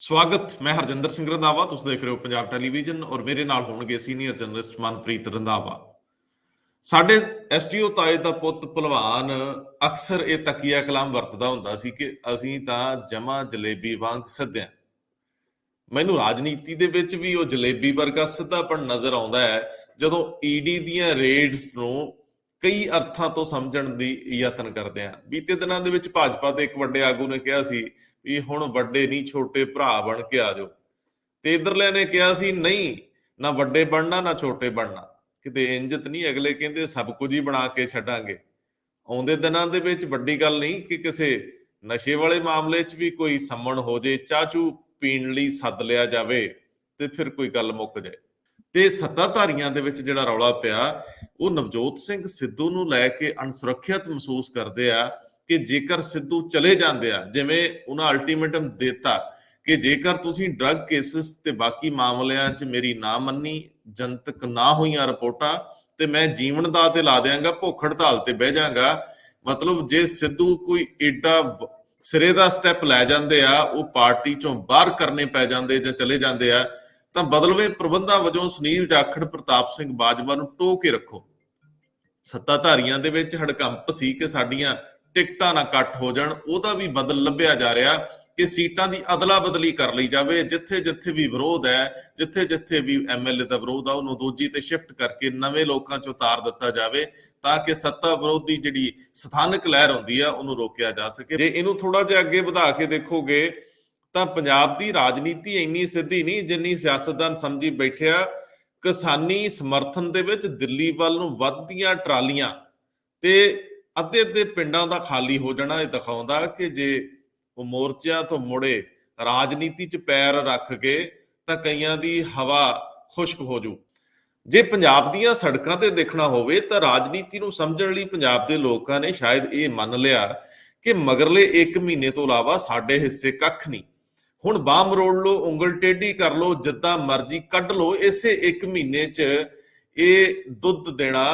ਸਵਾਗਤ। ਮੈਂ ਹਰਜਿੰਦਰ ਸਿੰਘ ਰੰਧਾਵਾ, ਤੁਸੀਂ ਦੇਖ ਰਹੇ ਹੋ ਪੰਜਾਬ ਟੈਲੀਵਿਜ਼ਨ ਔਰ ਮੇਰੇ ਨਾਲ ਹੋਣਗੇ ਸੀਨੀਅਰ ਜਰਨਲਿਸਟ ਮਨਪ੍ਰੀਤ ਰੰਧਾਵਾ। ਸਾਡੇ ਐਸਟੀਓ ਤਾਏ ਦਾ ਪੁੱਤ ਭਲਵਾਨ ਅਕਸਰ ਇਹ ਤਕੀਆ ਕਲਾਮ ਵਰਤਦਾ ਹੁੰਦਾ ਸੀ ਕਿ ਅਸੀਂ ਤਾਂ ਜਮਾ ਜਲੇਬੀ ਵਾਂਗ ਸਿੱਧੇ ਹਾਂ। ਮੈਨੂੰ ਰਾਜਨੀਤੀ ਦੇ ਵਿੱਚ ਵੀ ਉਹ ਜਲੇਬੀ ਵਰਗਾ ਸਿੱਧਾਪਣ ਨਜ਼ਰ ਆਉਂਦਾ ਹੈ ਜਦੋਂ ਈਡੀ ਦੀਆਂ ਰੇਡਸ ਨੂੰ ਕਈ ਅਰਥਾਂ ਤੋਂ ਸਮਝਣ ਦੀ ਯਤਨ ਕਰਦੇ ਆ। ਬੀਤੇ ਦਿਨਾਂ ਦੇ ਵਿੱਚ ਭਾਜਪਾ ਦੇ ਇੱਕ ਵੱਡੇ ਆਗੂ ਨੇ ਕਿਹਾ ਸੀ ਵੀ ਹੁਣ ਵੱਡੇ ਨਹੀਂ ਛੋਟੇ ਭਰਾ ਬਣ ਕੇ ਆ ਜਾਓ, ਤੇ ਇਧਰਲੇ ਨੇ ਕਿਹਾ ਸੀ ਨਹੀਂ, ਨਾ ਵੱਡੇ ਬਣਨਾ ਨਾ ਛੋਟੇ ਬਣਨਾ, ਕਿਤੇ ਇੰਜਤ ਨਹੀਂ, ਅਗਲੇ ਕਹਿੰਦੇ ਸਭ ਕੁਝ ਹੀ ਬਣਾ ਕੇ ਛੱਡਾਂਗੇ। ਆਉਂਦੇ ਦਿਨਾਂ ਦੇ ਵਿੱਚ ਵੱਡੀ ਗੱਲ ਨਹੀਂ ਕਿ ਕਿਸੇ ਨਸ਼ੇ ਵਾਲੇ ਮਾਮਲੇ 'ਚ ਵੀ ਕੋਈ ਸੰਮਣ ਹੋ ਜੇ, ਚਾਚੂ ਪੀਣ ਲਈ ਸੱਦ ਲਿਆ ਜਾਵੇ ਤੇ ਫਿਰ ਕੋਈ ਗੱਲ ਮੁੱਕ ਜਾਏ। ਤੇ ਸੱਤਾਧਾਰੀਆਂ ਦੇ ਵਿੱਚ ਜਿਹੜਾ ਰੌਲਾ ਪਿਆ ਉਹ ਨਵਜੋਤ ਸਿੰਘ ਸਿੱਧੂ ਨੂੰ ਲੈ ਕੇ ਅਣਸੁਰੱਖਿਅਤ ਮਹਿਸੂਸ ਕਰਦੇ ਆ ਕਿ ਜੇਕਰ ਸਿੱਧੂ ਚਲੇ ਜਾਂਦੇ ਆ, ਜਿਵੇਂ ਉਹਨਾਂ ਅਲਟੀਮੇਟਮ ਦਿੱਤਾ ਕਿ ਜੇਕਰ ਤੁਸੀਂ ਡਰੱਗ ਕੇਸਿਸ ਤੇ ਬਾਕੀ ਮਾਮਲਿਆਂ 'ਚ ਮੇਰੀ ਨਾ ਮੰਨੀ, ਜਨਤਕ ਨਾ ਹੋਈਆਂ ਰਿਪੋਰਟਾਂ, ਤੇ ਮੈਂ ਜੀਵਨ ਦਾ ਤੇ ਲਾ ਦਿਆਂਗਾ, ਭੁੱਖ ਹੜਤਾਲ ਤੇ ਬਹਿ ਜਾਵਾਂਗਾ। ਮਤਲਬ ਜੇ ਸਿੱਧੂ ਕੋਈ ਏਡਾ ਸਿਰੇ ਦਾ ਸਟੈਪ ਲੈ ਜਾਂਦੇ ਆ, ਉਹ ਪਾਰਟੀ ਚੋਂ ਬਾਹਰ ਕਰਨੇ ਪੈ ਜਾਂਦੇ ਜਾਂ ਚਲੇ ਜਾਂਦੇ ਆ, ਤਾਂ ਬਦਲਵੇਂ ਪ੍ਰਬੰਧਾਂ ਵਜੋਂ ਸੁਨੀਲ ਜਾਖੜ, ਪ੍ਰਤਾਪ ਸਿੰਘ ਬਾਜਵਾ ਨੂੰ ਟੋਹ ਕੇ ਰੱਖੋ। ਸੱਤਾਧਾਰੀਆਂ ਦੇ ਵਿੱਚ ਹੜਕੰਪ ਸੀ ਕਿ ਸਾਡੀਆਂ ਟਿਕਟਾਂ ਨਾ ਕੱਟ ਹੋ ਜਾਣ, ਉਹਦਾ ਵੀ ਬਦਲ ਲੱਭਿਆ ਜਾ ਰਿਹਾ ਕਿ ਸੀਟਾਂ ਦੀ ਅਦਲਾ ਬਦਲੀ ਕਰ ਲਈ ਜਾਵੇ। ਜਿੱਥੇ ਜਿੱਥੇ ਵੀ ਵਿਰੋਧ ਹੈ, ਜਿੱਥੇ ਜਿੱਥੇ ਵੀ ਐਮਐਲਏ ਦਾ ਵਿਰੋਧ ਆ, ਉਹਨੂੰ ਦੂਜੀ ਤੇ ਸ਼ਿਫਟ ਕਰਕੇ ਨਵੇਂ ਲੋਕਾਂ 'ਚ ਉਤਾਰ ਦਿੱਤਾ ਜਾਵੇ ਤਾਂ ਕਿ ਸੱਤਾ ਵਿਰੋਧੀ ਜਿਹੜੀ ਸਥਾਨਕ ਲਹਿਰ ਹੁੰਦੀ ਆ ਉਹਨੂੰ ਰੋਕਿਆ ਜਾ ਸਕੇ। ਜੇ ਇਹਨੂੰ ਥੋੜਾ ਜਿਹਾ ਅੱਗੇ ਵਧਾ ਕੇ ਦੇਖੋਗੇ ਤਾਂ ਪੰਜਾਬ ਦੀ ਰਾਜਨੀਤੀ ਇੰਨੀ ਸਿੱਧੀ ਨਹੀਂ ਜਿੰਨੀ ਸਿਆਸਤਦਾਨ ਸਮਝੀ ਬੈਠਿਆ। ਕਿਸਾਨੀ ਸਮਰਥਨ ਦੇ ਵਿੱਚ ਦਿੱਲੀ ਵੱਲ ਨੂੰ ਵੱਧਦੀਆਂ ਟਰਾਲੀਆਂ ਤੇ ਅੱਧੇ ਅੱਧੇ ਪਿੰਡਾਂ ਦਾ ਖਾਲੀ ਹੋ ਜਾਣਾ ਇਹ ਦਿਖਾਉਂਦਾ ਕਿ ਜੇ ਉਹ ਮੋਰਚਿਆਂ ਤੋਂ ਮੁੜੇ ਰਾਜਨੀਤੀ 'ਚ ਪੈਰ ਰੱਖ ਕੇ ਤਾਂ ਕਈਆਂ ਦੀ ਹਵਾ ਖੁਸ਼ਕ ਹੋ ਜੂ। ਜੇ ਪੰਜਾਬ ਦੀਆਂ ਸੜਕਾਂ ਤੇ ਦੇਖਣਾ ਹੋਵੇ ਤਾਂ ਰਾਜਨੀਤੀ ਨੂੰ ਸਮਝਣ ਲਈ ਪੰਜਾਬ ਦੇ ਲੋਕਾਂ ਨੇ ਸ਼ਾਇਦ ਇਹ ਮੰਨ ਲਿਆ ਕਿ ਮਗਰਲੇ 1 ਮਹੀਨੇ ਤੋਂ ਇਲਾਵਾ ਸਾਡੇ ਹਿੱਸੇ ਕੱਖ ਨਹੀਂ। ਹੁਣ ਬਾਹ ਮਰੋੜ ਲਓ, ਉਂਗਲ ਟੇਢੀ ਕਰ ਲਓ, ਜਿੱਦਾਂ ਮਰਜ਼ੀ ਕੱਢ ਲਓ, ਇਸੇ 1 ਮਹੀਨੇ 'ਚ ਇਹ ਦੁੱਧ ਦੇਣਾ,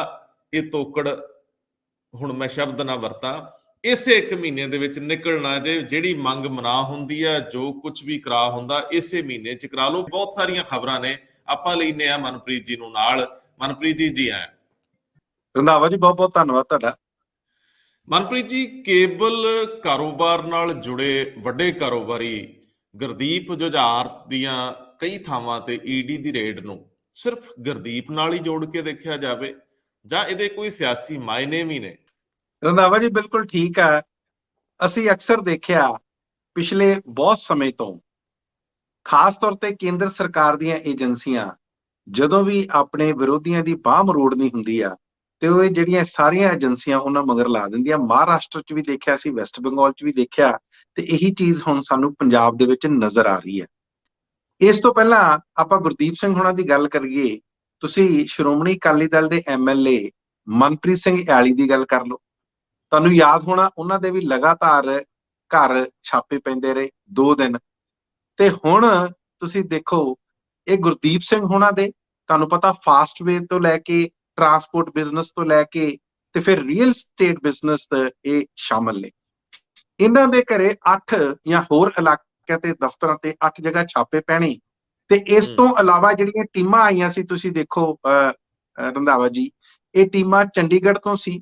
ਇਹ ਤੋਕੜ, ਹੁਣ ਮੈਂ ਸ਼ਬਦ ਨਾ ਵਰਤਾਂ, ਇਸੇ 1 ਮਹੀਨੇ ਦੇ ਵਿੱਚ ਨਿਕਲਣਾ। ਜੇ ਜਿਹੜੀ ਮੰਗ ਮਨਾ ਹੁੰਦੀ ਆ, ਜੋ ਕੁਝ ਵੀ ਕਰਾ ਹੁੰਦਾ, ਇਸੇ ਮਹੀਨੇ 'ਚ ਕਰਾ ਲਓ। ਬਹੁਤ ਸਾਰੀਆਂ ਖਬਰਾਂ ਨੇ, ਆਪਾਂ ਲੈਨੇ ਆ ਮਨਪ੍ਰੀਤ ਜੀ ਨੂੰ ਨਾਲ। ਮਨਪ੍ਰੀਤ ਜੀ ਆਏ। ਰੰਧਾਵਾ ਜੀ, ਬਹੁਤ ਬਹੁਤ ਧੰਨਵਾਦ ਤੁਹਾਡਾ। ਮਨਪ੍ਰੀਤ ਜੀ, ਕੇਬਲ ਕਾਰੋਬਾਰ ਨਾਲ ਜੁੜੇ ਵੱਡੇ ਕਾਰੋਬਾਰੀ ਗੁਰਦੀਪ ਜੁਝਾਰ ਦੀਆਂ ਕਈ ਥਾਵਾਂ ਤੇ ਈਡੀ ਦੀ ਰੇਡ ਨੂੰ ਸਿਰਫ ਗੁਰਦੀਪ ਨਾਲ ਹੀ ਜੋੜ ਕੇ ਦੇਖਿਆ ਜਾਵੇ ਜਾਂ ਇਹਦੇ ਕੋਈ ਸਿਆਸੀ ਮਾਇਨੇ ਵੀ ਨੇ? ਰੰਧਾਵਾ ਜੀ, ਬਿਲਕੁਲ ਠੀਕ ਹੈ। ਅਸੀਂ ਅਕਸਰ ਦੇਖਿਆ ਪਿਛਲੇ ਬਹੁਤ ਸਮੇਂ ਤੋਂ, ਖਾਸ ਤੌਰ ਤੇ ਕੇਂਦਰ ਸਰਕਾਰ ਦੀਆਂ ਏਜੰਸੀਆਂ ਜਦੋਂ ਵੀ ਆਪਣੇ ਵਿਰੋਧੀਆਂ ਦੀ ਬਾਹ ਮਰੋੜਨੀ ਹੁੰਦੀ ਆ ਤੇ ਉਹ ਜਿਹੜੀਆਂ ਸਾਰੀਆਂ ਏਜੰਸੀਆਂ ਉਹਨਾਂ ਮਗਰ ਲਾ ਦਿੰਦੀਆਂ। ਮਹਾਰਾਸ਼ਟਰ 'ਚ ਵੀ ਦੇਖਿਆ ਸੀ, ਵੈਸਟ ਬੰਗਾਲ 'ਚ ਵੀ ਦੇਖਿਆ, ਤੇ ਇਹੀ ਚੀਜ਼ ਹੁਣ ਸਾਨੂੰ ਪੰਜਾਬ ਦੇ ਵਿੱਚ ਨਜ਼ਰ ਆ ਰਹੀ ਹੈ। ਇਸ ਤੋਂ ਪਹਿਲਾਂ ਆਪਾਂ ਗੁਰਦੀਪ ਸਿੰਘ ਹੋਣਾ ਦੀ ਗੱਲ ਕਰੀਏ, ਤੁਸੀਂ ਸ਼੍ਰੋਮਣੀ ਅਕਾਲੀ ਦਲ ਦੇ ਐਮਐਲਏ ਮਨਪ੍ਰੀਤ ਸਿੰਘ ਇਆਲੀ ਦੀ ਗੱਲ ਕਰ ਲਓ। ਤੁਹਾਨੂੰ ਯਾਦ ਹੋਣਾ, ਉਹਨਾਂ ਦੇ ਵੀ ਲਗਾਤਾਰ ਘਰ ਛਾਪੇ ਪੈਂਦੇ ਰਹੇ 2 ਦਿਨ। ਤੇ ਹੁਣ ਤੁਸੀਂ ਦੇਖੋ, ਇਹ ਗੁਰਦੀਪ ਸਿੰਘ ਹੋਣਾ ਦੇ, ਤੁਹਾਨੂੰ ਪਤਾ, ਫਾਸਟਵੇਅ ਤੋਂ ਲੈ ਕੇ ਟਰਾਂਸਪੋਰਟ ਬਿਜ਼ਨਸ ਤੋਂ ਲੈ ਕੇ ਤੇ ਫਿਰ ਰੀਅਲ ਸਟੇਟ ਬਿਜ਼ਨਸ ਇਹ ਸ਼ਾਮਲ ਨੇ। ਇਹਨਾਂ ਦੇ ਘਰੇ 8 ਜਾਂ ਹੋਰ ਇਲਾਕਿਆਂ ਤੇ ਦਫ਼ਤਰਾਂ ਤੇ 8 ਜਗ੍ਹਾ ਛਾਪੇ ਪੈਣੇ। ਤੇ ਇਸ ਤੋਂ ਇਲਾਵਾ ਜਿਹੜੀਆਂ ਟੀਮਾਂ ਆਈਆਂ ਸੀ, ਤੁਸੀਂ ਦੇਖੋ ਰੰਧਾਵਾ ਜੀ, ਇਹ ਟੀਮਾਂ ਚੰਡੀਗੜ੍ਹ ਤੋਂ ਸੀ,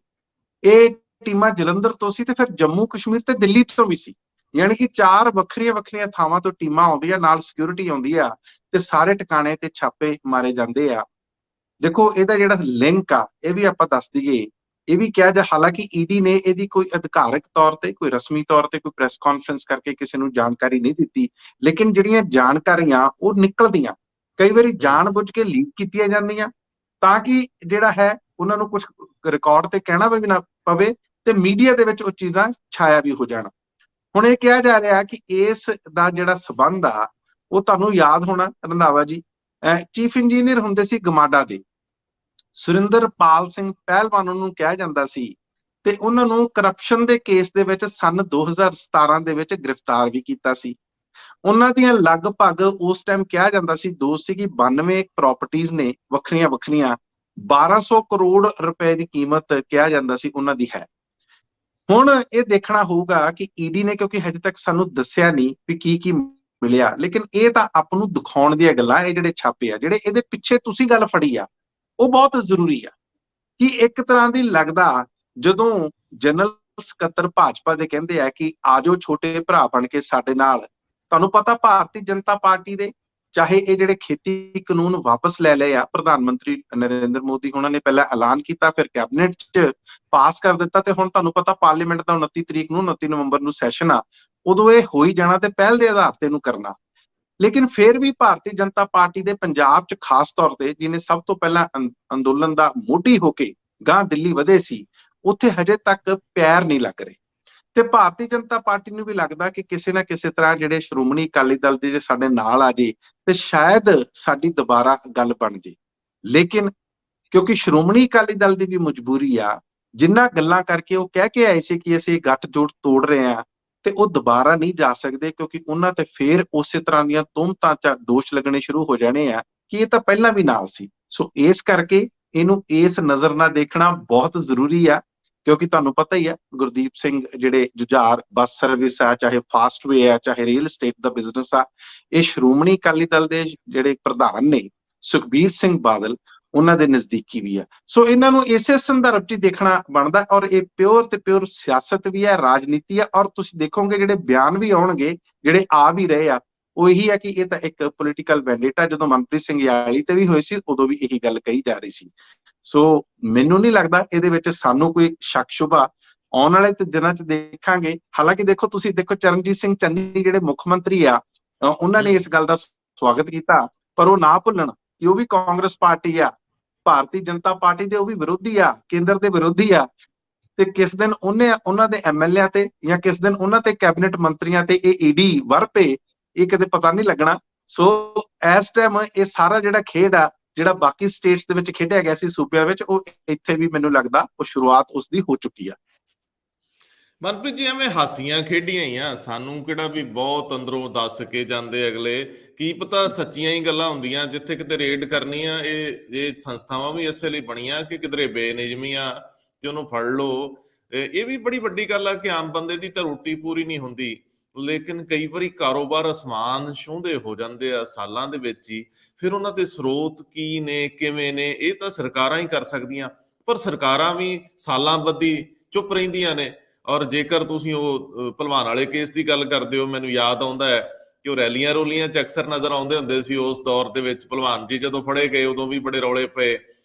ਇਹ ਟੀਮਾਂ ਜਲੰਧਰ ਤੋਂ ਸੀ, ਤੇ ਫਿਰ ਜੰਮੂ ਕਸ਼ਮੀਰ ਤੇ ਦਿੱਲੀ ਤੋਂ ਵੀ ਸੀ। ਯਾਨੀ ਕਿ 4 ਵੱਖਰੀਆਂ ਵੱਖਰੀਆਂ ਥਾਵਾਂ ਤੋਂ ਟੀਮਾਂ ਆਉਂਦੀਆਂ, ਨਾਲ ਸਿਕਿਉਰਿਟੀ ਆਉਂਦੀ ਆ, ਤੇ ਸਾਰੇ ਟਿਕਾਣੇ ਤੇ ਛਾਪੇ ਮਾਰੇ ਜਾਂਦੇ ਆ। ਦੇਖੋ, ਇਹਦਾ ਜਿਹੜਾ ਲਿੰਕ ਆ ਇਹ ਵੀ ਆਪਾਂ ਦੱਸ ਦਈਏ। ਇਹ ਵੀ ਕਿਹਾ ਜਾ, ਹਾਲਾਂਕਿ ਈਡੀ ਨੇ ਇਹਦੀ ਕੋਈ ਅਧਿਕਾਰਕ ਤੌਰ ਤੇ, ਕੋਈ ਰਸਮੀ ਤੌਰ ਤੇ ਕੋਈ ਪ੍ਰੈਸ ਕਾਨਫਰੰਸ ਕਰਕੇ ਕਿਸੇ ਨੂੰ ਜਾਣਕਾਰੀ ਨਹੀਂ ਦਿੱਤੀ, ਲੇਕਿਨ ਜਿਹੜੀਆਂ ਜਾਣਕਾਰੀਆਂ ਉਹ ਨਿਕਲਦੀਆਂ, ਕਈ ਵਾਰੀ ਜਾਣਬੁੱਝ ਕੇ ਲੀਕ ਕੀਤੀਆਂ ਜਾਂਦੀਆਂ ਤਾਂ ਕਿ ਜਿਹੜਾ ਹੈ ਉਹਨਾਂ ਨੂੰ ਕੁਝ ਰਿਕਾਰਡ ਤੇ ਕਹਿਣਾ ਵੀ ਨਾ ਪਵੇ ਤੇ ਮੀਡੀਆ ਦੇ ਵਿੱਚ ਉਹ ਚੀਜ਼ਾਂ ਛਾਇਆ ਵੀ ਹੋ ਜਾਣ। ਹੁਣ ਇਹ ਕਿਹਾ ਜਾ ਰਿਹਾ ਕਿ ਇਸ ਦਾ ਜਿਹੜਾ ਸਬੰਧ ਆ, ਉਹ ਤੁਹਾਨੂੰ ਯਾਦ ਹੋਣਾ ਰੰਧਾਵਾ ਜੀ, ਚੀਫ ਇੰਜੀਨੀਅਰ ਹੁੰਦੇ ਸੀ ਗਮਾਡਾ ਦੇ ਸੁਰਿੰਦਰਪਾਲ ਸਿੰਘ ਪਹਿਲਵਾਨ ਉਹਨੂੰ ਕਿਹਾ ਜਾਂਦਾ ਸੀ, ਤੇ ਉਹਨਾਂ ਨੂੰ ਕਰਪਸ਼ਨ ਦੇ ਕੇਸ ਦੇ ਵਿੱਚ ਸੰਨ 2017 ਦੇ ਵਿੱਚ ਗ੍ਰਿਫਤਾਰ ਵੀ ਕੀਤਾ ਸੀ। ਉਹਨਾਂ ਦੀਆਂ ਲਗਭਗ ਉਸ ਟਾਈਮ ਕਿਹਾ ਜਾਂਦਾ ਸੀ 92 ਪ੍ਰਾਪਰਟੀਆਂ ਨੇ, ਵੱਖਰੀਆਂ ਵੱਖਰੀਆਂ, 1200 ਕਰੋੜ ਰੁਪਏ ਦੀ ਕੀਮਤ ਕਿਹਾ ਜਾਂਦਾ ਸੀ ਉਹਨਾਂ ਦੀ ਹੈ। ਹੁਣ ਇਹ ਦੇਖਣਾ ਹੋਊਗਾ ਕਿ ਈਡੀ ਨੇ, ਕਿਉਂਕਿ ਹਜੇ ਤੱਕ ਸਾਨੂੰ ਦੱਸਿਆ ਨਹੀਂ ਵੀ ਕੀ ਮਿਲਿਆ। ਲੇਕਿਨ ਇਹ ਤਾਂ ਆਪ ਨੂੰ ਦਿਖਾਉਣ ਦੀਆਂ ਗੱਲਾਂ, ਇਹ ਜਿਹੜੇ ਛਾਪੇ ਆ, ਜਿਹੜੇ ਇਹਦੇ ਪਿੱਛੇ ਤੁਸੀਂ ਗੱਲ ਫੜੀ ਆ, ਉਹ ਬਹੁਤ ਜ਼ਰੂਰੀ ਆ। ਕਿ ਇੱਕ ਤਰ੍ਹਾਂ ਦੀ ਲੱਗਦਾ, ਜਦੋਂ ਜਨਰਲ ਸਕੱਤਰ ਭਾਜਪਾ ਦੇ ਕਹਿੰਦੇ ਆ ਕਿ ਆਜੋ ਛੋਟੇ ਭਰਾ ਬਣ ਕੇ ਸਾਡੇ ਨਾਲ, ਤੁਹਾਨੂੰ ਪਤਾ ਭਾਰਤੀ ਜਨਤਾ ਪਾਰਟੀ ਦੇ ਚਾਹੇ ਇਹ ਜਿਹੜੇ ਖੇਤੀ ਕਾਨੂੰਨ ਵਾਪਸ ਲੈ ਲਏ ਆ, ਪ੍ਰਧਾਨ ਮੰਤਰੀ ਨਰਿੰਦਰ ਮੋਦੀ ਉਹਨਾਂ ਨੇ ਪਹਿਲਾਂ ਐਲਾਨ ਕੀਤਾ, ਫਿਰ ਕੈਬਨਿਟ 'ਚ ਪਾਸ ਕਰ ਦਿੱਤਾ, ਤੇ ਹੁਣ ਤੁਹਾਨੂੰ ਪਤਾ ਪਾਰਲੀਮੈਂਟ ਦਾ 29 ਤਰੀਕ ਨੂੰ 29 ਨਵੰਬਰ ਨੂੰ ਸੈਸ਼ਨ ਆ, ਉਦੋਂ ਇਹ ਹੋ ਹੀ ਜਾਣਾ ਤੇ ਪਹਿਲ ਦੇ ਆਧਾਰ ਤੇ ਇਹਨੂੰ ਕਰਨਾ। ਲੇਕਿਨ ਫਿਰ ਵੀ ਭਾਰਤੀ ਜਨਤਾ ਪਾਰਟੀ ਦੇ ਪੰਜਾਬ 'ਚ ਖਾਸ ਤੌਰ ਤੇ, ਜਿਹਨੇ ਸਭ ਤੋਂ ਪਹਿਲਾਂ ਅੰਦੋਲਨ ਦਾ ਮੋਢੀ ਹੋ ਕੇ ਗਾਂ ਦਿੱਲੀ ਵਧੇ ਸੀ, ਉੱਥੇ ਹਜੇ ਤੱਕ ਪੈਰ ਨਹੀਂ ਲੱਗ ਰਹੇ। ਤੇ ਭਾਰਤੀ ਜਨਤਾ ਪਾਰਟੀ ਨੂੰ ਵੀ ਲੱਗਦਾ ਕਿ ਕਿਸੇ ਨਾ ਕਿਸੇ ਤਰ੍ਹਾਂ ਜਿਹੜੇ ਸ਼੍ਰੋਮਣੀ ਅਕਾਲੀ ਦਲ ਦੇ ਜੇ ਸਾਡੇ ਨਾਲ ਆ ਜੇ ਤੇ ਸ਼ਾਇਦ ਸਾਡੀ ਦੁਬਾਰਾ ਗੱਲ ਬਣ ਜੇ। ਲੇਕਿਨ ਕਿਉਂਕਿ ਸ਼੍ਰੋਮਣੀ ਅਕਾਲੀ ਦਲ ਦੀ ਵੀ ਮਜਬੂਰੀ ਆ, ਜਿੰਨਾ ਗੱਲਾਂ ਕਰਕੇ ਉਹ ਕਹਿ ਕੇ ਆਏ ਸੀ ਕਿ ਅਸੀਂ ਗੱਠਜੋੜ ਤੋੜ ਰਹੇ ਆ, ਤੇ ਉਹ ਦੁਬਾਰਾ ਨਹੀਂ ਜਾ ਸਕਦੇ, ਕਿਉਂਕਿ ਉਹਨਾਂ ਤੇ ਫੇਰ ਉਸੇ ਤਰ੍ਹਾਂ ਦੀਆਂ ਤੁਹਮਤਾਂ 'ਚ ਦੋਸ਼ ਲੱਗਣੇ ਸ਼ੁਰੂ ਹੋ ਜਾਣੇ ਆ ਕਿ ਇਹ ਤਾਂ ਪਹਿਲਾਂ ਵੀ ਨਾਲ ਸੀ। ਸੋ ਇਸ ਕਰਕੇ ਇਹਨੂੰ ਇਸ ਨਜ਼ਰ ਨਾਲ ਦੇਖਣਾ ਬਹੁਤ ਜ਼ਰੂਰੀ ਆ, ਕਿਉਂਕਿ ਤੁਹਾਨੂੰ ਪਤਾ ਹੀ ਆ ਗੁਰਦੀਪ ਸਿੰਘ ਜਿਹੜੇ ਜੁਝਾਰ ਬੱਸ ਸਰਵਿਸ ਆ, ਚਾਹੇ ਫਾਸਟਵੇ ਆ, ਚਾਹੇ ਰੀਅਲ estate ਦਾ ਬਿਜ਼ਨਸ ਆ, ਇਹ ਸ਼੍ਰੋਮਣੀ ਅਕਾਲੀ ਦਲ ਦੇ ਜਿਹੜੇ ਪ੍ਰਧਾਨ ਨੇ ਸੁਖਬੀਰ ਸਿੰਘ ਬਾਦਲ, ਉਹਨਾਂ ਦੇ ਨਜ਼ਦੀਕੀ ਵੀ ਆ। ਸੋ ਇਹਨਾਂ ਨੂੰ ਇਸੇ ਸੰਦਰਭ 'ਚ ਦੇਖਣਾ ਬਣਦਾ, ਔਰ ਇਹ ਪਿਓਰ ਤੇ ਪਿਓਰ ਸਿਆਸਤ ਵੀ ਹੈ, ਰਾਜਨੀਤੀ ਆ। ਔਰ ਤੁਸੀਂ ਦੇਖੋਗੇ ਜਿਹੜੇ ਬਿਆਨ ਵੀ ਆਉਣਗੇ, ਜਿਹੜੇ ਆ ਵੀ ਰਹੇ ਆ, ਉਹ ਇਹੀ ਆ ਕਿ ਇਹ ਤਾਂ ਇੱਕ ਪੋਲੀਟੀਕਲ ਵੈਂਡੇਟ ਆ। ਜਦੋਂ ਮਨਪ੍ਰੀਤ ਸਿੰਘ ਯਾਲੀ ਤੇ ਵੀ ਹੋਏ ਸੀ, ਉਦੋਂ ਵੀ ਇਹੀ ਗੱਲ ਕਹੀ ਜਾ ਰਹੀ ਸੀ। ਸੋ ਮੈਨੂੰ ਨਹੀਂ ਲੱਗਦਾ ਇਹਦੇ ਵਿੱਚ ਸਾਨੂੰ ਕੋਈ ਸ਼ੱਕ ਸ਼ੁਬਾ, ਆਉਣ ਵਾਲੇ ਦਿਨਾਂ 'ਚ ਦੇਖਾਂਗੇ। ਹਾਲਾਂਕਿ ਦੇਖੋ, ਤੁਸੀਂ ਦੇਖੋ ਚਰਨਜੀਤ ਸਿੰਘ ਚੰਨੀ ਜਿਹੜੇ ਮੁੱਖ ਮੰਤਰੀ ਆ, ਉਹਨਾਂ ਨੇ ਇਸ ਗੱਲ ਦਾ ਸਵਾਗਤ ਕੀਤਾ, ਪਰ ਉਹ ਨਾ ਭੁੱਲਣ ਕਿ ਉਹ ਵੀ ਕਾਂਗਰਸ ਪਾਰਟੀ ਆ, ਭਾਰਤੀ ਜਨਤਾ ਪਾਰਟੀ ਦੇ ਉਹ ਵੀ ਵਿਰੋਧੀ ਆ, ਕੇਂਦਰ ਦੇ ਵਿਰੋਧੀ ਆ। ਤੇ ਕਿਸ ਦਿਨ ਉਹਨਾਂ ਦੇ ਐਮਐਲਏ ਤੇ ਜਾਂ ਕਿਸ ਦਿਨ ਉਹਨਾਂ ਤੇ ਕੈਬਨਿਟ ਮੰਤਰੀਆਂ ਤੇ ਇਹ ਈਡੀ ਵਰਪੇ, ਇਹ ਕਿਤੇ ਪਤਾ ਨਹੀਂ ਲੱਗਣਾ। ਸੋ ਇਸ ਟਾਈਮ ਇਹ ਸਾਰਾ ਜਿਹੜਾ ਖੇਡ ਆ, ਜਿਹੜਾ ਬਾਕੀ ਸਟੇਟਸ ਦੇ ਵਿੱਚ ਖੇਡਿਆ ਗਿਆ ਸੀ ਸੂਬਿਆਂ ਵਿੱਚ, ਉਹ ਇੱਥੇ ਵੀ ਮੈਨੂੰ ਲੱਗਦਾ ਉਹ ਸ਼ੁਰੂਆਤ ਉਸਦੀ ਹੋ ਚੁੱਕੀ ਆ। ਮਨਪ੍ਰੀਤ ਜੀ, ਐਵੇਂ ਹਾਸੀਆਂ ਖੇਡੀਆਂ ਹੀ ਆ, ਸਾਨੂੰ ਕਿਹੜਾ ਵੀ ਬਹੁਤ ਅੰਦਰੋਂ ਦੱਸ ਕੇ ਜਾਂਦੇ ਅਗਲੇ, ਕੀ ਪਤਾ ਸੱਚੀਆਂ ਹੀ ਗੱਲਾਂ ਹੁੰਦੀਆਂ। ਜਿੱਥੇ ਕਿਤੇ ਰੇਡ ਕਰਨੀ ਆ, ਇਹ ਸੰਸਥਾਵਾਂ ਵੀ ਇਸੇ ਲਈ ਬਣੀਆਂ ਕਿ ਕਿਧਰੇ ਬੇਨਿਯਮੀ ਆ ਤੇ ਉਹਨੂੰ ਫੜ ਲਓ। ਇਹ ਵੀ ਬੜੀ ਵੱਡੀ ਗੱਲ ਆ ਕਿ ਆਮ ਬੰਦੇ ਦੀ ਤਾਂ ਰੋਟੀ ਪੂਰੀ ਨਹੀਂ ਹੁੰਦੀ, ਲੇਕਿਨ ਕਈ ਵਾਰੀ ਕਾਰੋਬਾਰ ਅਸਮਾਨ ਛੂੰਹਦੇ ਹੋ ਜਾਂਦੇ ਆ ਸਾਲਾਂ ਦੇ ਵਿੱਚ ਹੀ। ਫਿਰ ਉਹਨਾਂ ਦੇ ਸਰੋਤ ਕੀ ਨੇ, ਕਿਵੇਂ ਨੇ, ਇਹ ਤਾਂ ਸਰਕਾਰਾਂ ਹੀ ਕਰ ਸਕਦੀਆਂ, ਪਰ ਸਰਕਾਰਾਂ ਵੀ ਸਾਲਾਂ ਬੱਧੀ ਚੁੱਪ ਰਹਿੰਦੀਆਂ ਨੇ। ਔਰ ਜੇਕਰ ਤੁਸੀਂ ਉਹ ਭਲਵਾਨ ਵਾਲੇ ਕੇਸ ਦੀ ਗੱਲ ਕਰਦੇ ਹੋ, ਮੈਨੂੰ ਯਾਦ ਆਉਂਦਾ ਹੈ ਕਿ ਉਹ ਰੈਲੀਆਂ ਰੋਲੀਆਂ 'ਚ ਅਕਸਰ ਨਜ਼ਰ ਆਉਂਦੇ ਹੁੰਦੇ ਸੀ ਉਸ ਦੌਰ ਦੇ ਵਿੱਚ। ਭਲਵਾਨ ਜੀ ਜਦੋਂ ਫੜੇ ਗਏ ਉਦੋਂ ਵੀ ਬੜੇ ਰੌਲੇ ਪਏ,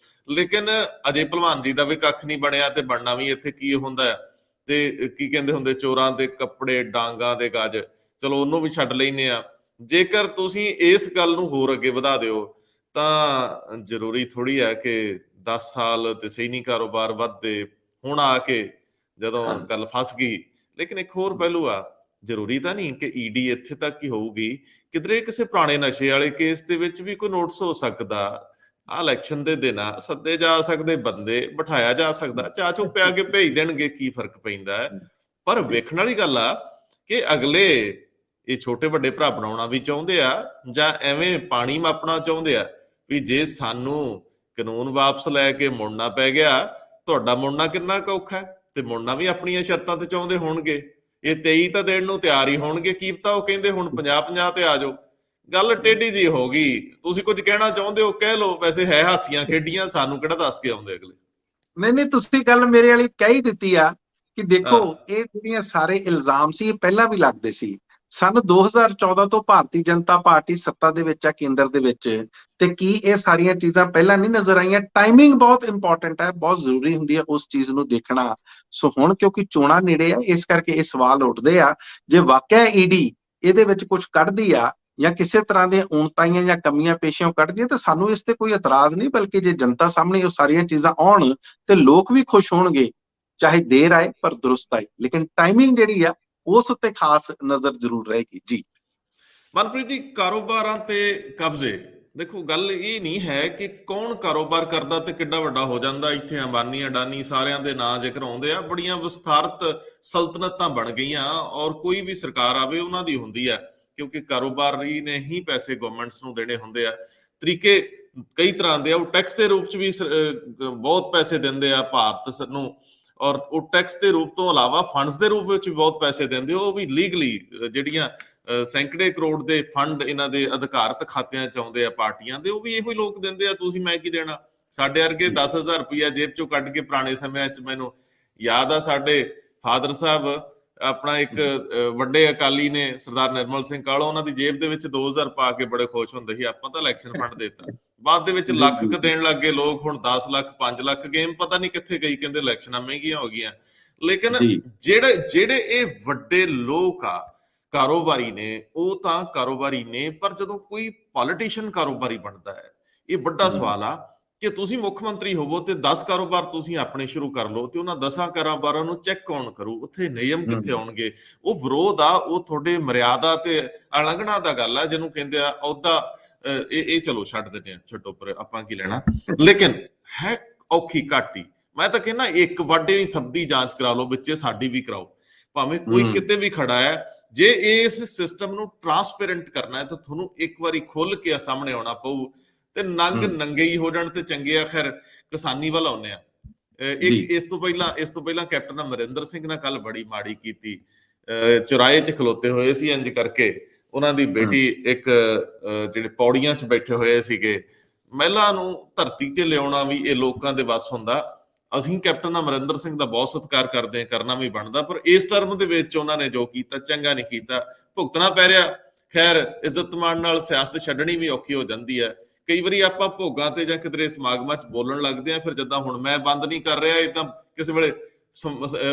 ਲੇਕਿਨ ਅਜੇ ਭਲਵਾਨ ਜੀ ਦਾ ਵੀ ਕੱਖ ਨਹੀਂ ਬਣਿਆ, ਤੇ ਬਣਨਾ ਵੀ ਇੱਥੇ ਕੀ ਹੁੰਦਾ ਹੈ। ਤੇ ਕੀ ਕਹਿੰਦੇ ਹੁੰਦੇ, ਚੋਰਾਂ ਦੇ ਕੱਪੜੇ ਡਾਂਗਾਂ ਦੇ ਗੱਜ, ਚਲੋ ਉਹਨੂੰ ਵੀ ਛੱਡ ਲੈਂਦੇ ਆ। ਜੇਕਰ ਤੁਸੀਂ ਇਸ ਗੱਲ ਨੂੰ ਹੋਰ ਅੱਗੇ ਵਧਾ ਦਿਓ ਤਾਂ ਜ਼ਰੂਰੀ ਥੋੜੀ ਹੈ ਕਿ 10 ਸਾਲ ਤੇ ਸਹੀ ਨਹੀਂ ਕਾਰੋਬਾਰ ਵੱਧਦੇ। ਹੁਣ ਆ ਕੇ ਜਦੋਂ ਗੱਲ ਫਸ ਗਈ। ਲੇਕਿਨ ਇੱਕ ਹੋਰ ਪਹਿਲੂ ਆ, ਜ਼ਰੂਰੀ ਤਾਂ ਨਹੀਂ ਕਿ ਈਡੀ ਇੱਥੇ ਤੱਕ ਹੀ ਹੋਊਗੀ, ਕਿਧਰੇ ਕਿਸੇ ਪੁਰਾਣੇ ਨਸ਼ੇ ਵਾਲੇ ਕੇਸ ਦੇ ਵਿੱਚ ਵੀ ਕੋਈ ਨੋਟਿਸ ਹੋ ਸਕਦਾ। ਆ ਇਲੈਕਸ਼ਨ ਦੇ ਦਿਨ ਆ, ਸੱਦੇ ਜਾ ਸਕਦੇ ਬੰਦੇ, ਬਿਠਾਇਆ ਜਾ ਸਕਦਾ, ਚਾਹ ਚੁੱਪ ਪਿਆ ਕੇ ਭੇਜ ਦੇਣਗੇ, ਕੀ ਫਰਕ ਪੈਂਦਾ ਹੈ। ਪਰ ਵੇਖਣ ਵਾਲੀ ਗੱਲ ਆ ਕਿ ਅਗਲੇ ਇਹ ਛੋਟੇ ਵੱਡੇ ਭਰਾ ਬਣਾਉਣਾ ਵੀ ਚਾਹੁੰਦੇ ਆ ਜਾਂ ਐਵੇਂ ਪਾਣੀ ਮਾਪਣਾ ਚਾਹੁੰਦੇ ਆ ਵੀ ਜੇ ਸਾਨੂੰ ਕਾਨੂੰਨ ਵਾਪਸ ਲੈ ਕੇ ਮੁੜਨਾ ਪੈ ਗਿਆ, ਤੁਹਾਡਾ ਮੁੜਨਾ ਕਿੰਨਾ ਕੁ ਔਖਾ ਹੈ। ਤੇ ਮੁੜਨਾ ਵੀ ਆਪਣੀਆਂ ਸ਼ਰਤਾਂ ਤੇ ਚਾਹੁੰਦੇ ਹੋਣਗੇ। ਇਹ 23 ਤਾਂ ਦੇਣ ਨੂੰ ਤਿਆਰ ਹੀ ਹੋਣਗੇ, ਕੀ ਪਤਾ ਉਹ ਕਹਿੰਦੇ ਹੁਣ 50-50 ਤੇ ਆ ਜਾਓ। ਗੱਲ ਟੇਢੀ ਜੀ ਹੋ ਗਈ। ਤੁਸੀਂ ਕੁਝ ਕਹਿਣਾ ਚਾਹੁੰਦੇ ਹੋ, ਕਹਿ ਲਓ। ਵੈਸੇ ਹੈ ਹਾਸੀਆਂ ਖੇਡੀਆਂ, ਸਾਨੂੰ ਕਿਹੜਾ ਦੱਸ ਕੇ ਆਉਂਦੇ ਅਗਲੇ। ਨਹੀਂ, ਤੁਸੀਂ ਗੱਲ ਮੇਰੇ ਵਾਲੀ ਕਹਿ ਹੀ ਦਿੱਤੀ ਆ ਕਿ ਦੇਖੋ, ਇਹ ਜਿਹੜੀਆਂ ਸਾਰੇ ਇਲਜ਼ਾਮ ਸੀ, ਇਹ ਪਹਿਲਾਂ ਵੀ ਲੱਗਦੇ ਸੀ। ਸਨ 2014 ਤੋਂ ਭਾਰਤੀ ਜਨਤਾ ਪਾਰਟੀ ਸੱਤਾ ਦੇ ਵਿੱਚ ਆ, ਕੇਂਦਰ ਦੇ ਵਿੱਚ, ਤੇ ਕੀ ਇਹ ਸਾਰੀਆਂ ਚੀਜ਼ਾਂ ਪਹਿਲਾਂ ਨਹੀਂ ਨਜ਼ਰ ਆਈਆਂ? ਟਾਈਮਿੰਗ ਬਹੁਤ ਇੰਪੋਰਟੈਂਟ ਹੈ, ਬਹੁਤ ਜ਼ਰੂਰੀ ਹੁੰਦੀ ਹੈ ਉਸ ਚੀਜ਼ ਨੂੰ ਦੇਖਣਾ। ਸੋ ਹੁਣ ਕਿਉਂਕਿ ਚੋਣਾਂ ਨੇੜੇ ਆ, ਇਸ ਕਰਕੇ ਇਹ ਸਵਾਲ ਉੱਠਦੇ ਆ, ਜੇ ਵਾਕਿਆ ਈਡੀ ਇਹਦੇ ਵਿੱਚ ਕੁਝ ਕੱਢਦੀ ਆ ਜਾਂ ਕਿਸੇ ਤਰ੍ਹਾਂ ਦੀਆਂ ਊਣਤਾਈਆਂ ਜਾਂ ਕਮੀਆਂ ਪੇਸ਼ੀਆਂ ਕੱਢਦੀਆਂ, ਤਾਂ ਸਾਨੂੰ ਇਸ ਤੇ ਕੋਈ ਇਤਰਾਜ਼ ਨਹੀਂ, ਬਲਕਿ ਜੇ ਜਨਤਾ ਸਾਹਮਣੇ ਉਹ ਸਾਰੀਆਂ ਚੀਜ਼ਾਂ ਆਉਣ ਤੇ ਲੋਕ ਵੀ ਖੁਸ਼ ਹੋਣਗੇ, ਚਾਹੇ ਦੇਰ ਆਏ ਪਰ ਦਰੁਸਤ ਆਏ। ਲੇਕਿਨ ਟਾਈਮਿੰਗ ਜਿਹੜੀ ਆ ਉਸ ਉੱਤੇ ਖਾਸ ਨਜ਼ਰ ਜ਼ਰੂਰ ਰਹੇਗੀ। ਜੀ ਮਨਪ੍ਰੀਤ ਜੀ, ਕਾਰੋਬਾਰਾਂ ਤੇ ਕਬਜ਼ੇ, ਦੇਖੋ ਗੱਲ ਇਹ ਨਹੀਂ ਹੈ ਕਿ ਕੌਣ ਕਾਰੋਬਾਰ ਕਰਦਾ ਤੇ ਕਿੱਡਾ ਵੱਡਾ ਹੋ ਜਾਂਦਾ। ਇੱਥੇ ਅੰਬਾਨੀ ਅਡਾਨੀ ਸਾਰਿਆਂ ਦੇ ਨਾਂ ਜ਼ਿਕਰ ਆਉਂਦੇ ਆ, ਬੜੀਆਂ ਵਿਸਥਾਰਤ ਸਲਤਨਤਾਂ ਬਣ ਗਈਆਂ, ਔਰ ਕੋਈ ਵੀ ਸਰਕਾਰ ਆਵੇ ਉਹਨਾਂ ਦੀ ਹੁੰਦੀ ਆ, ਕਿਉਂਕਿ ਕਾਰੋਬਾਰੀ ਨੇ ਹੀ ਪੈਸੇ ਗਵਰਨਮੈਂਟਸ ਨੂੰ ਦੇਣੇ ਹੁੰਦੇ ਆ। ਤਰੀਕੇ ਕਈ ਤਰ੍ਹਾਂ ਦੇ ਆ, ਉਹ ਟੈਕਸ ਦੇ ਰੂਪ ਚ ਵੀ ਬਹੁਤ ਪੈਸੇ ਦਿੰਦੇ ਆ ਭਾਰਤ ਨੂੰ, ਔਰ ਉਹ ਟੈਕਸ ਦੇ ਰੂਪ ਤੋਂ ਇਲਾਵਾ ਫੰਡਸ ਦੇ ਰੂਪ ਵਿੱਚ ਵੀ ਬਹੁਤ ਪੈਸੇ ਦਿੰਦੇ, ਉਹ ਵੀ ਲੀਗਲੀ ਜਿਹੜੀਆਂ ਸੈਂਕੜੇ ਕਰੋੜ ਦੇ ਫੰਡ ਇਹਨਾਂ ਦੇ ਅਧਿਕਾਰਤ ਖਾਤਿਆਂ ਚ ਆਉਂਦੇ ਆ ਪਾਰਟੀਆਂ ਦੇ, ਉਹ ਵੀ ਇਹੋ ਹੀ ਲੋਕ ਦਿੰਦੇ ਆ, ਤੁਸੀਂ ਮੈਂ ਕੀ ਦੇਣਾ। ਸਾਡੇ ਵਰਗੇ 10,000 ਰੁਪਇਆ ਜੇਬ ਚੋਂ ਕੱਢ ਕੇ ਪੁਰਾਣੇ ਸਮਿਆਂ ਚ, ਮੈਨੂੰ ਯਾਦ ਆ ਸਾਡੇ ਫਾਦਰ ਸਾਹਿਬ ਆਪਣਾ ਇੱਕ ਵੱਡੇ ਅਕਾਲੀ ਨੇ ਸਰਦਾਰ ਨਿਰਮਲ ਸਿੰਘ ਕਾਹਲੋਂ, ਉਹਨਾਂ ਦੀ ਜੇਬ ਦੇ ਵਿੱਚ 2,000 ਪਾ ਕੇ ਬੜੇ ਖੁਸ਼ ਹੁੰਦੇ ਸੀ, ਆਪਾਂ ਤਾਂ ਇਲੈਕਸ਼ਨ ਫੰਡ ਦੇਤਾ। ਬਾਅਦ ਦੇ ਵਿੱਚ ਲੱਖ ਕ ਦੇਣ ਲੱਗ ਗਏ ਲੋਕ, ਹੁਣ 10 ਲੱਖ 5 ਲੱਖ, ਗੇਮ ਪਤਾ ਨਹੀਂ ਕਿੱਥੇ ਗਈ, ਕਹਿੰਦੇ ਇਲੈਕਸ਼ਨਾਂ ਮਹਿੰਗੀਆਂ ਹੋ ਗਈਆਂ। ਲੇਕਿਨ ਜਿਹੜੇ ਇਹ ਵੱਡੇ ਲੋਕ ਆ ਕਾਰੋਬਾਰੀ ਨੇ, ਉਹ ਤਾਂ ਕਾਰੋਬਾਰੀ ਨੇ, ਪਰ ਜਦੋਂ ਕੋਈ ਪੋਲੀਟੀਸ਼ੀਅਨ ਕਾਰੋਬਾਰੀ ਬਣਦਾ ਹੈ, ਇਹ ਵੱਡਾ ਸਵਾਲ ਆ ਕਿ ਤੁਸੀਂ ਮੁੱਖ ਮੰਤਰੀ ਹੋਵੋ ਤੇ 10 ਕਾਰੋਬਾਰ ਤੁਸੀਂ ਆਪਣੇ ਸ਼ੁਰੂ ਕਰ ਲਓ, ਤੇ ਉਹਨਾਂ 10 ਕਾਰੋਬਾਰਾਂ ਨੂੰ ਚੈੱਕ ਕੌਣ ਕਰੂ? ਉੱਥੇ ਨਿਯਮ ਕਿੱਥੇ ਆਉਣਗੇ? ਉਹ ਵਿਰੋਧ ਆ, ਉਹ ਤੁਹਾਡੇ ਮਰਿਆਦਾ ਤੇ ਉਲੰਘਣਾ ਦਾ ਗੱਲ ਆ, ਜਿਹਨੂੰ ਕਹਿੰਦੇ ਆ ਅਹੁਦਾ। ਇਹ ਚਲੋ ਛੱਡ ਦਿੰਦੇ ਆ, ਛੱਡੋ ਪਰ, ਆਪਾਂ ਕੀ ਲੈਣਾ। ਲੇਕਿਨ ਹੈ ਔਖੀ ਘਾਟੀ। ਮੈਂ ਤਾਂ ਕਹਿੰਦਾ ਇੱਕ ਵਾਢੇ ਸਭ ਦੀ ਜਾਂਚ ਕਰਾ ਲਓ, ਵਿੱਚੇ ਸਾਡੀ ਵੀ ਕਰਾਓ, ਭਾਵੇਂ ਕੋਈ ਕਿਤੇ ਵੀ ਖੜਾ ਹੈ। ਜੇ ਇਸ ਸਿਸਟਮ ਨੂੰ ਟਰਾਂਸਪੇਰੈਂਟ ਕਰਨਾ ਹੈ ਤਾਂ ਤੁਹਾਨੂੰ ਇੱਕ ਵਾਰੀ ਖੁੱਲ ਕੇ ਸਾਹਮਣੇ ਆਉਣਾ ਪਊ, ਤੇ ਨੰਗੇ ਹੀ ਹੋ ਜਾਣ ਤੇ ਚੰਗੇ ਆ। ਖੈਰ ਕਿਸਾਨੀ ਵੱਲ ਆਉਂਦੇ ਆ। ਇਸ ਤੋਂ ਪਹਿਲਾਂ ਕੈਪਟਨ ਅਮਰਿੰਦਰ ਸਿੰਘ ਨੇ ਕੱਲ ਬੜੀ ਮਾੜੀ ਕੀਤੀ, ਚੁਰਾਏ 'ਚ ਖਲੋਤੇ ਹੋਏ ਸੀ, ਇੰਜ ਕਰਕੇ ਉਹਨਾਂ ਦੀ ਬੇਟੀ ਇੱਕ ਜਿਹੜੇ ਪੌੜੀਆਂ 'ਚ ਬੈਠੇ ਹੋਏ ਸੀਗੇ, ਮਹਿਲਾ ਨੂੰ ਧਰਤੀ ਤੇ ਲਿਆਉਣਾ ਵੀ ਇਹ ਲੋਕਾਂ ਦੇ ਵੱਸ ਹੁੰਦਾ। ਅਸੀਂ ਕੈਪਟਨ ਅਮਰਿੰਦਰ ਸਿੰਘ ਦਾ ਬਹੁਤ ਸਤਿਕਾਰ ਕਰਦੇ ਹਾਂ, ਕਰਨਾ ਵੀ ਬਣਦਾ, ਪਰ ਇਸ ਟਰਮ ਦੇ ਵਿੱਚ ਉਹਨਾਂ ਨੇ ਜੋ ਕੀਤਾ ਚੰਗਾ ਨਹੀਂ ਕੀਤਾ, ਭੁਗਤਣਾ ਪੈ ਰਿਹਾ। ਖੈਰ ਇੱਜ਼ਤ ਮਾਣ ਨਾਲ ਸਿਆਸਤ ਛੱਡਣੀ ਵੀ ਔਖੀ ਹੋ ਜਾਂਦੀ ਹੈ। ਕਈ ਵਾਰੀ ਆਪਾਂ ਭੋਗਾਂ ਤੇ ਜਾਂ ਕਿਧਰੇ ਸਮਾਗਮਾਂ 'ਚ ਬੋਲਣ ਲੱਗਦੇ ਆ, ਫਿਰ ਜਿੱਦਾਂ ਹੁਣ ਮੈਂ ਬੰਦ ਨਹੀਂ ਕਰ ਰਿਹਾ, ਇਹ ਤਾਂ ਕਿਸੇ ਵੇਲੇ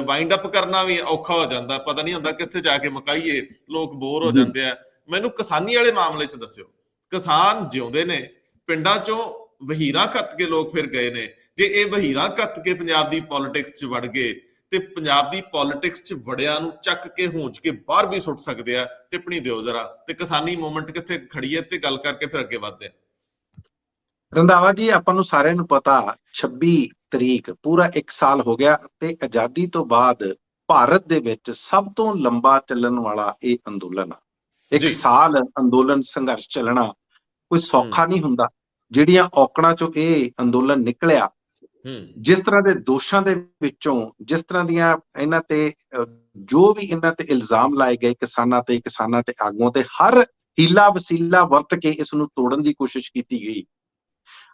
ਵਾਈਂਡ ਅਪ ਕਰਨਾ ਵੀ ਔਖਾ ਹੋ ਜਾਂਦਾ, ਪਤਾ ਨਹੀਂ ਹੁੰਦਾ ਕਿੱਥੇ ਜਾ ਕੇ ਮੁਕਾਈਏ, ਲੋਕ ਬੋਰ ਹੋ ਜਾਂਦੇ ਆ। ਮੈਨੂੰ ਕਿਸਾਨੀ ਵਾਲੇ ਮਾਮਲੇ 'ਚ ਦੱਸਿਓ, ਕਿਸਾਨ ਜਿਉਂਦੇ ਨੇ, ਪਿੰਡਾਂ 'ਚੋਂ ਵਹੀਰਾਂ ਕੱਤ ਕੇ ਲੋਕ ਫਿਰ ਗਏ ਨੇ। ਜੇ ਇਹ ਵਹੀਰਾਂ ਕੱਤ ਕੇ ਪੰਜਾਬ ਦੀ ਪੋਲਿਟਿਕਸ 'ਚ ਵੜ ਗਏ ਤੇ ਪੰਜਾਬ ਦੀ ਪੋਲਿਟਿਕਸ 'ਚ ਵੜਿਆਂ ਨੂੰ ਚੱਕ ਕੇ ਹੋਂਚ ਕੇ ਬਾਹਰ ਵੀ ਸੁੱਟ ਸਕਦੇ ਆ। ਟਿੱਪਣੀ ਦਿਓ ਜ਼ਰਾ, ਤੇ ਕਿਸਾਨੀ ਮੂਵਮੈਂਟ ਕਿੱਥੇ ਖੜੀ ਹੈ, ਤੇ ਗੱਲ ਕਰਕੇ ਫਿਰ ਅੱਗੇ ਵੱਧਦੇ ਆ। ਰੰਧਾਵਾ ਜੀ, ਆਪਾਂ ਨੂੰ ਸਾਰਿਆਂ ਨੂੰ ਪਤਾ 26 ਤਰੀਕ ਪੂਰਾ 1 ਸਾਲ ਹੋ ਗਿਆ, ਤੇ ਆਜ਼ਾਦੀ ਤੋਂ ਬਾਅਦ ਭਾਰਤ ਦੇ ਵਿੱਚ ਸਭ ਤੋਂ ਲੰਬਾ ਚੱਲਣ ਵਾਲਾ ਇਹ ਅੰਦੋਲਨ ਆ। 1 ਸਾਲ ਅੰਦੋਲਨ ਸੰਘਰਸ਼ ਚੱਲਣਾ ਕੋਈ ਸੌਖਾ ਨਹੀਂ ਹੁੰਦਾ। ਜਿਹੜੀਆਂ ਔਕੜਾਂ ਚੋਂ ਇਹ ਅੰਦੋਲਨ ਨਿਕਲਿਆ, ਜਿਸ ਤਰ੍ਹਾਂ ਦੇ ਦੋਸ਼ਾਂ ਦੇ ਵਿੱਚੋਂ, ਜਿਸ ਤਰ੍ਹਾਂ ਦੀਆਂ ਇਹਨਾਂ ਤੇ ਜੋ ਵੀ ਇਹਨਾਂ ਤੇ ਇਲਜ਼ਾਮ ਲਾਏ ਗਏ ਕਿਸਾਨਾਂ ਤੇ ਆਗੂਆਂ ਤੇ, ਹਰ ਹੀਲਾ ਵਸੀਲਾ ਵਰਤ ਕੇ ਇਸ ਨੂੰ ਤੋੜਨ ਦੀ ਕੋਸ਼ਿਸ਼ ਕੀਤੀ ਗਈ,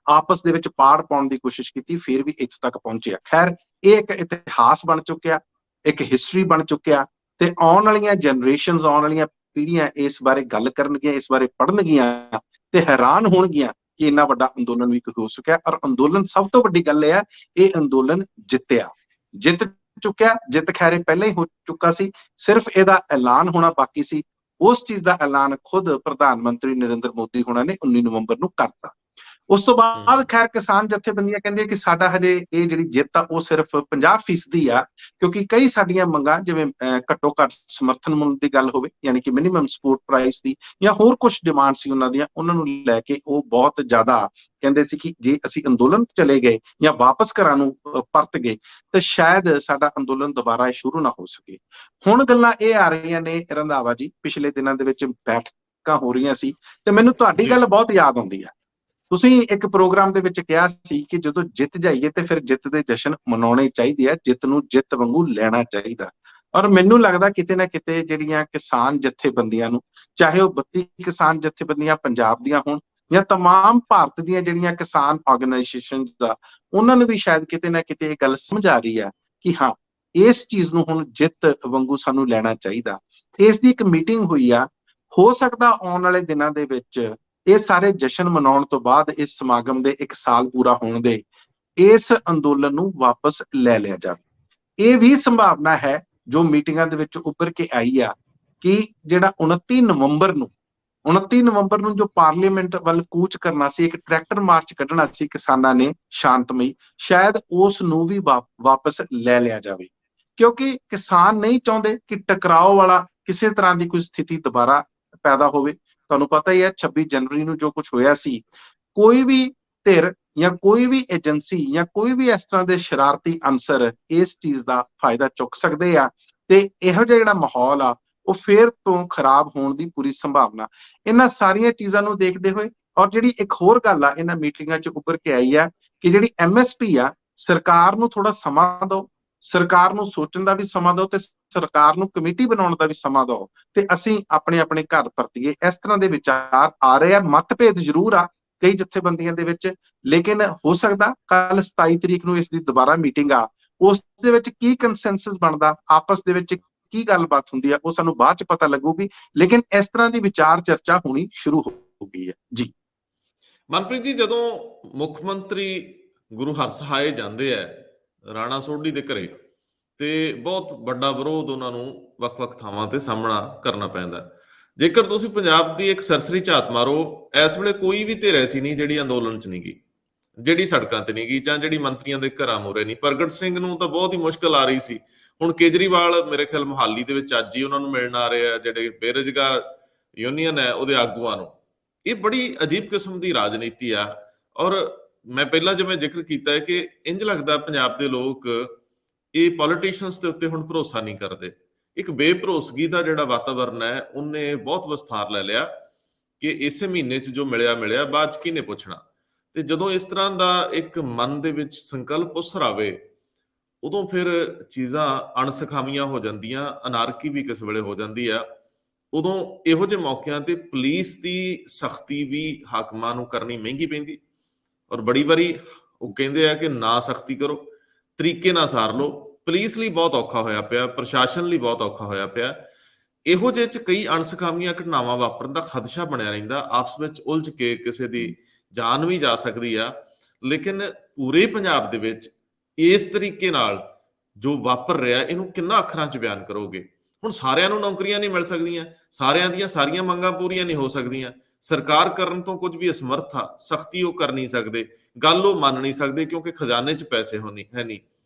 ਆਪਸ ਦੇ ਵਿੱਚ ਪਾੜ ਪਾਉਣ ਦੀ ਕੋਸ਼ਿਸ਼ ਕੀਤੀ, ਫਿਰ ਵੀ ਇੱਥੋਂ ਤੱਕ ਪਹੁੰਚਿਆ। ਖੈਰ, ਇਹ ਇੱਕ ਇਤਿਹਾਸ ਬਣ ਚੁੱਕਿਆ, ਇੱਕ ਹਿਸਟਰੀ ਬਣ ਚੁੱਕਿਆ, ਤੇ ਆਉਣ ਵਾਲੀਆਂ ਜਨਰੇਸ਼ਨਸ, ਆਉਣ ਵਾਲੀਆਂ ਪੀੜ੍ਹੀਆਂ ਇਸ ਬਾਰੇ ਗੱਲ ਕਰਨਗੀਆਂ, ਇਸ ਬਾਰੇ ਪੜ੍ਹਨਗੀਆਂ ਤੇ ਹੈਰਾਨ ਹੋਣਗੀਆਂ ਕਿ ਇੰਨਾ ਵੱਡਾ ਅੰਦੋਲਨ ਵੀ ਹੋ ਚੁੱਕਿਆ। ਔਰ ਅੰਦੋਲਨ, ਸਭ ਤੋਂ ਵੱਡੀ ਗੱਲ ਇਹ ਹੈ, ਇਹ ਅੰਦੋਲਨ ਜਿੱਤ ਚੁੱਕਿਆ। ਜਿੱਤ ਖੈਰੇ ਪਹਿਲਾਂ ਹੀ ਹੋ ਚੁੱਕਾ ਸੀ, ਸਿਰਫ ਇਹਦਾ ਐਲਾਨ ਹੋਣਾ ਬਾਕੀ ਸੀ। ਉਸ ਚੀਜ਼ ਦਾ ਐਲਾਨ ਖੁਦ ਪ੍ਰਧਾਨ ਮੰਤਰੀ ਨਰਿੰਦਰ ਮੋਦੀ ਹੋਣਾ ਨੇ 19 ਨਵੰਬਰ ਨੂੰ ਕਰਤਾ। ਉਸ ਤੋਂ ਬਾਅਦ ਖੈਰ ਕਿਸਾਨ ਜਥੇਬੰਦੀਆਂ ਕਹਿੰਦੀਆਂ ਕਿ ਸਾਡਾ ਹਜੇ ਇਹ ਜਿਹੜੀ ਜਿੱਤ ਆ ਉਹ ਸਿਰਫ 50% ਆ, ਕਿਉਂਕਿ ਕਈ ਸਾਡੀਆਂ ਮੰਗਾਂ, ਜਿਵੇਂ ਘੱਟੋ ਘੱਟ ਸਮਰਥਨ ਮੁੱਲ ਦੀ ਗੱਲ ਹੋਵੇ, ਯਾਨੀ ਕਿ ਮਿਨੀਮਮ ਸਪੋਰਟ ਪ੍ਰਾਈਸ ਦੀ, ਜਾਂ ਹੋਰ ਕੁਝ ਡਿਮਾਂਡ ਸੀ ਉਹਨਾਂ ਦੀਆਂ, ਉਹਨਾਂ ਨੂੰ ਲੈ ਕੇ ਉਹ ਬਹੁਤ ਜ਼ਿਆਦਾ ਕਹਿੰਦੇ ਸੀ ਕਿ ਜੇ ਅਸੀਂ ਅੰਦੋਲਨ ਚਲੇ ਗਏ ਜਾਂ ਵਾਪਸ ਘਰਾਂ ਨੂੰ ਪਰਤ ਗਏ ਤੇ ਸ਼ਾਇਦ ਸਾਡਾ ਅੰਦੋਲਨ ਦੁਬਾਰਾ ਸ਼ੁਰੂ ਨਾ ਹੋ ਸਕੇ। ਹੁਣ ਗੱਲਾਂ ਇਹ ਆ ਰਹੀਆਂ ਨੇ ਰੰਧਾਵਾ ਜੀ, ਪਿਛਲੇ ਦਿਨਾਂ ਦੇ ਵਿੱਚ ਬੈਠਕਾਂ ਹੋ ਰਹੀਆਂ ਸੀ, ਤੇ ਮੈਨੂੰ ਤੁਹਾਡੀ ਗੱਲ ਬਹੁਤ ਯਾਦ ਆਉਂਦੀ ਹੈ। ਤੁਸੀਂ ਇੱਕ ਪ੍ਰੋਗਰਾਮ ਦੇ ਵਿੱਚ ਕਿਹਾ ਸੀ ਕਿ ਜਦੋਂ ਜਿੱਤ ਜਾਈਏ ਤੇ ਫਿਰ ਜਿੱਤ ਦੇ ਜਸ਼ਨ ਮਨਾਉਣੇ ਚਾਹੀਦੇ ਆ, ਜਿੱਤ ਨੂੰ ਜਿੱਤ ਵਾਂਗੂ ਲੈਣਾ ਚਾਹੀਦਾ। ਔਰ ਮੈਨੂੰ ਲੱਗਦਾ ਕਿਤੇ ਨਾ ਕਿਤੇ ਜਿਹੜੀਆਂ ਕਿਸਾਨ ਜਥੇਬੰਦੀਆਂ ਨੂੰ, ਚਾਹੇ ਉਹ 32 ਕਿਸਾਨ ਜਥੇਬੰਦੀਆਂ ਪੰਜਾਬ ਦੀਆਂ ਹੋਣ ਜਾਂ ਤਮਾਮ ਭਾਰਤ ਦੀਆਂ ਜਿਹੜੀਆਂ ਕਿਸਾਨ ਆਰਗੇਨਾਈਜੇਸ਼ਨ ਦਾ, ਉਹਨਾਂ ਨੂੰ ਵੀ ਸ਼ਾਇਦ ਕਿਤੇ ਨਾ ਕਿਤੇ ਇਹ ਗੱਲ ਸਮਝ ਆ ਰਹੀ ਆ ਕਿ ਹਾਂ, ਇਸ ਚੀਜ਼ ਨੂੰ ਹੁਣ ਜਿੱਤ ਵਾਂਗੂ ਸਾਨੂੰ ਲੈਣਾ ਚਾਹੀਦਾ। ਇਸ ਦੀ ਇੱਕ ਮੀਟਿੰਗ ਹੋਈ ਆ, ਹੋ ਸਕਦਾ ਆਉਣ ਵਾਲੇ ਦਿਨਾਂ ਦੇ ਵਿੱਚ ਇਹ ਸਾਰੇ ਜਸ਼ਨ ਮਨਾਉਣ ਤੋਂ ਬਾਅਦ, ਇਸ ਸਮਾਗਮ ਦੇ 1 ਸਾਲ ਪੂਰਾ ਹੋਣ ਦੇ, ਇਸ ਅੰਦੋਲਨ ਨੂੰ ਵਾਪਸ ਲੈ ਲਿਆ ਜਾਵੇ। ਇਹ ਵੀ ਸੰਭਾਵਨਾ ਹੈ ਜੋ ਮੀਟਿੰਗਾਂ ਦੇ ਵਿੱਚ ਉੱਭਰ ਕੇ ਆਈ ਆ ਕਿ ਜਿਹੜਾ 29 ਨਵੰਬਰ ਨੂੰ ਜੋ ਪਾਰਲੀਮੈਂਟ ਵੱਲ ਕੂਚ ਕਰਨਾ ਸੀ, ਇੱਕ ਟਰੈਕਟਰ ਮਾਰਚ ਕੱਢਣਾ ਸੀ ਕਿਸਾਨਾਂ ਨੇ ਸ਼ਾਂਤਮਈ, ਸ਼ਾਇਦ ਉਸ ਨੂੰ ਵੀ ਵਾਪਸ ਲੈ ਲਿਆ ਜਾਵੇ, ਕਿਉਂਕਿ ਕਿਸਾਨ ਨਹੀਂ ਚਾਹੁੰਦੇ ਕਿ ਟਕਰਾਓ ਵਾਲਾ ਕਿਸੇ ਤਰ੍ਹਾਂ ਦੀ ਕੋਈ ਸਥਿਤੀ ਦੁਬਾਰਾ ਪੈਦਾ ਹੋਵੇ। ਤੁਹਾਨੂੰ ਪਤਾ ਹੀ ਹੈ 26 ਜਨਵਰੀ ਨੂੰ ਜੋ ਕੁਝ ਹੋਇਆ ਸੀ, ਕੋਈ ਵੀ ਧਿਰ ਜਾਂ ਕੋਈ ਵੀ ਏਜੰਸੀ ਜਾਂ ਕੋਈ ਵੀ ਇਸ ਤਰ੍ਹਾਂ ਦੇ ਸ਼ਰਾਰਤੀ ਅਨਸਰ ਇਸ ਚੀਜ਼ ਦਾ ਫਾਇਦਾ ਚੁੱਕ ਸਕਦੇ ਆ, ਤੇ ਇਹੋ ਜਿਹਾ ਜਿਹੜਾ ਮਾਹੌਲ ਆ ਉਹ ਫੇਰ ਤੋਂ ਖਰਾਬ ਹੋਣ ਦੀ ਪੂਰੀ ਸੰਭਾਵਨਾ। ਇਹਨਾਂ ਸਾਰੀਆਂ ਚੀਜ਼ਾਂ ਨੂੰ ਦੇਖਦੇ ਹੋਏ, ਔਰ ਜਿਹੜੀ ਇੱਕ ਹੋਰ ਗੱਲ ਆ ਇਹਨਾਂ ਮੀਟਿੰਗਾਂ 'ਚ ਉੱਭਰ ਕੇ ਆਈ ਆ ਕਿ ਜਿਹੜੀ MSP ਆ, ਸਰਕਾਰ ਨੂੰ ਥੋੜਾ ਸਮਾਂ ਦਿਓ, ਸਰਕਾਰ ਨੂੰ ਸੋਚਣ ਦਾ ਵੀ ਸਮਾਂ ਦਿਓ ਤੇ ਸਰਕਾਰ ਨੂੰ ਕਮੇਟੀ ਬਣਾਉਣ ਦਾ ਵੀ ਸਮਾਂ ਦਿਓ, ਤੇ ਅਸੀਂ ਆਪਣੇ ਆਪਣੇ ਘਰ ਪਰਤੀਏ। ਇਸ ਤਰ੍ਹਾਂ ਦੇ ਵਿਚਾਰ ਆ ਰਹੇ ਆ। ਮਤਭੇਦ ਜ਼ਰੂਰ ਆ ਕਈ ਜਥੇਬੰਦੀਆਂ ਦੇ ਵਿੱਚ, ਲੇਕਿਨ ਹੋ ਸਕਦਾ ਕੱਲ 27 ਤਰੀਕ ਨੂੰ ਇਸ ਦੀ ਦੁਬਾਰਾ ਮੀਟਿੰਗ ਆ, ਉਸ ਦੇ ਵਿੱਚ ਕੀ ਕੰਸੈਂਸਸ ਬਣਦਾ, ਆਪਸ ਦੇ ਵਿੱਚ ਕੀ ਗੱਲਬਾਤ ਹੁੰਦੀ ਆ, ਉਹ ਸਾਨੂੰ ਬਾਅਦ ਚ ਪਤਾ ਲੱਗੂਗੀ। ਲੇਕਿਨ ਇਸ ਤਰ੍ਹਾਂ ਦੀ ਵਿਚਾਰ ਚਰਚਾ ਹੋਣੀ ਸ਼ੁਰੂ ਹੋ ਗਈ ਹੈ ਜੀ। ਮਨਪ੍ਰੀਤ ਜੀ, ਜਦੋਂ ਮੁੱਖ ਮੰਤਰੀ ਗੁਰੂ ਹਰਸਹਾਏ ਜਾਂਦੇ ਆ ਰਾਣਾ ਸੋਢੀ ਦੇ ਘਰੇ, ਤੇ ਬਹੁਤ ਵੱਡਾ ਵਿਰੋਧ ਉਹਨਾਂ ਨੂੰ ਵੱਖ-ਵੱਖ ਥਾਵਾਂ ਤੇ ਸਾਹਮਣਾ ਕਰਨਾ ਪੈਂਦਾ। ਜੇਕਰ ਤੁਸੀਂ ਪੰਜਾਬ ਦੀ ਇੱਕ ਸਰਸਰੀ ਝਾਤ ਮਾਰੋ, ਇਸ ਵੇਲੇ ਕੋਈ ਵੀ ਧਿਰ ਐਸੀ ਨਹੀਂ ਜਿਹੜੀ ਅੰਦੋਲਨ 'ਚ ਨਹੀਂ ਗਈ, ਜਿਹੜੀ ਸੜਕਾਂ ਤੇ ਨਹੀਂ ਗਈ, ਜਾਂ ਜਿਹੜੀ ਮੰਤਰੀਆਂ ਦੇ ਘਰਾਂ ਮੂਹਰੇ ਨਹੀਂ। ਪ੍ਰਗਟ ਸਿੰਘ ਨੂੰ ਤਾਂ ਬਹੁਤ ਹੀ ਮੁਸ਼ਕਲ ਆ ਰਹੀ ਸੀ। ਹੁਣ ਕੇਜਰੀਵਾਲ ਮੇਰੇ ਖਿਆਲ ਮੁਹਾਲੀ ਦੇ ਵਿੱਚ ਅੱਜ ਹੀ ਉਹਨਾਂ ਨੂੰ ਮਿਲਣ ਆ ਰਹੇ ਆ, ਜਿਹੜੇ ਬੇਰੁਜ਼ਗਾਰ ਯੂਨੀਅਨ ਹੈ ਉਹਦੇ ਆਗੂਆਂ ਨੂੰ। ਇਹ ਬੜੀ ਅਜੀਬ ਕਿਸਮ ਦੀ ਰਾਜਨੀਤੀ ਆ। ਔਰ ਮੈਂ ਪਹਿਲਾਂ ਜਿਵੇਂ ਜ਼ਿਕਰ ਕੀਤਾ ਹੈ ਕਿ ਇੰਜ ਲੱਗਦਾ ਪੰਜਾਬ ਦੇ ਲੋਕ ਇਹ ਪੋਲੀਟੀਸ਼ੀਅਨਸ ਦੇ ਉੱਤੇ ਹੁਣ ਭਰੋਸਾ ਨਹੀਂ ਕਰਦੇ। ਇੱਕ ਬੇਭਰੋਸਗੀ ਦਾ ਜਿਹੜਾ ਵਾਤਾਵਰਨ ਹੈ ਉਹਨੇ ਬਹੁਤ ਵਿਸਥਾਰ ਲੈ ਲਿਆ ਕਿ ਇਸੇ ਮਹੀਨੇ 'ਚ ਜੋ ਮਿਲਿਆ ਬਾਅਦ 'ਚ ਕਿਹਨੇ ਪੁੱਛਣਾ। ਤੇ ਜਦੋਂ ਇਸ ਤਰ੍ਹਾਂ ਦਾ ਇੱਕ ਮਨ ਦੇ ਵਿੱਚ ਸੰਕਲਪ ਉਸਰ ਆਵੇ, ਉਦੋਂ ਫਿਰ ਚੀਜ਼ਾਂ ਅਣਸਖਾਵੀਆਂ ਹੋ ਜਾਂਦੀਆਂ, ਅਨਾਰਕੀ ਵੀ ਕਿਸ ਵੇਲੇ ਹੋ ਜਾਂਦੀ ਆ। ਉਦੋਂ ਇਹੋ ਜਿਹੇ ਮੌਕਿਆਂ ਤੇ ਪੁਲਿਸ ਦੀ ਸਖਤੀ ਵੀ ਹਾਕਮਾਂ ਨੂੰ ਕਰਨੀ ਮਹਿੰਗੀ ਪੈਂਦੀ। ਔਰ ਬੜੀ ਵਾਰੀ ਉਹ ਕਹਿੰਦੇ ਆ ਕਿ ਨਾ ਸਖਤੀ ਕਰੋ, ਤਰੀਕੇ ਨਾਲ ਸਾਰ ਲਓ। ਪੁਲਿਸ ਲਈ ਬਹੁਤ ਔਖਾ ਹੋਇਆ ਪਿਆ, ਪ੍ਰਸ਼ਾਸਨ ਲਈ ਬਹੁਤ ਔਖਾ ਹੋਇਆ ਪਿਆ। ਇਹੋ ਜਿਹੇ ਚ ਕਈ ਅਣਸਖਾਵੀਆਂ ਘਟਨਾਵਾਂ ਵਾਪਰਨ ਦਾ ਖਦਸ਼ਾ ਬਣਿਆ ਰਹਿੰਦਾ। ਆਪਸ ਵਿੱਚ ਉਲਝ ਕੇ ਕਿਸੇ ਦੀ ਜਾਨ ਵੀ ਜਾ ਸਕਦੀ ਆ। ਲੇਕਿਨ ਪੂਰੇ ਪੰਜਾਬ ਦੇ ਵਿੱਚ ਇਸ ਤਰੀਕੇ ਨਾਲ ਜੋ ਵਾਪਰ ਰਿਹਾ, ਇਹਨੂੰ ਕਿੰਨਾ ਅੱਖਰਾਂ 'ਚ ਬਿਆਨ ਕਰੋਗੇ? ਹੁਣ ਸਾਰਿਆਂ ਨੂੰ ਨੌਕਰੀਆਂ ਨਹੀਂ ਮਿਲ ਸਕਦੀਆਂ, ਸਾਰਿਆਂ ਦੀਆਂ ਸਾਰੀਆਂ ਮੰਗਾਂ ਪੂਰੀਆਂ ਨਹੀਂ ਹੋ ਸਕਦੀਆਂ। ਸਰਕਾਰ ਕਰਨ ਤੋਂ ਕੁਝ ਵੀ ਅਸਮਰਥ ਆ, ਸਖਤੀ ਉਹ ਕਰ ਨਹੀਂ ਸਕਦੇ, ਗੱਲ ਉਹ ਮੰਨ ਨਹੀਂ ਸਕਦੇ, ਕਿਉਂਕਿ ਖਜ਼ਾਨੇ 'ਚ ਪੈਸੇ ਹੈ ਨਹੀਂ।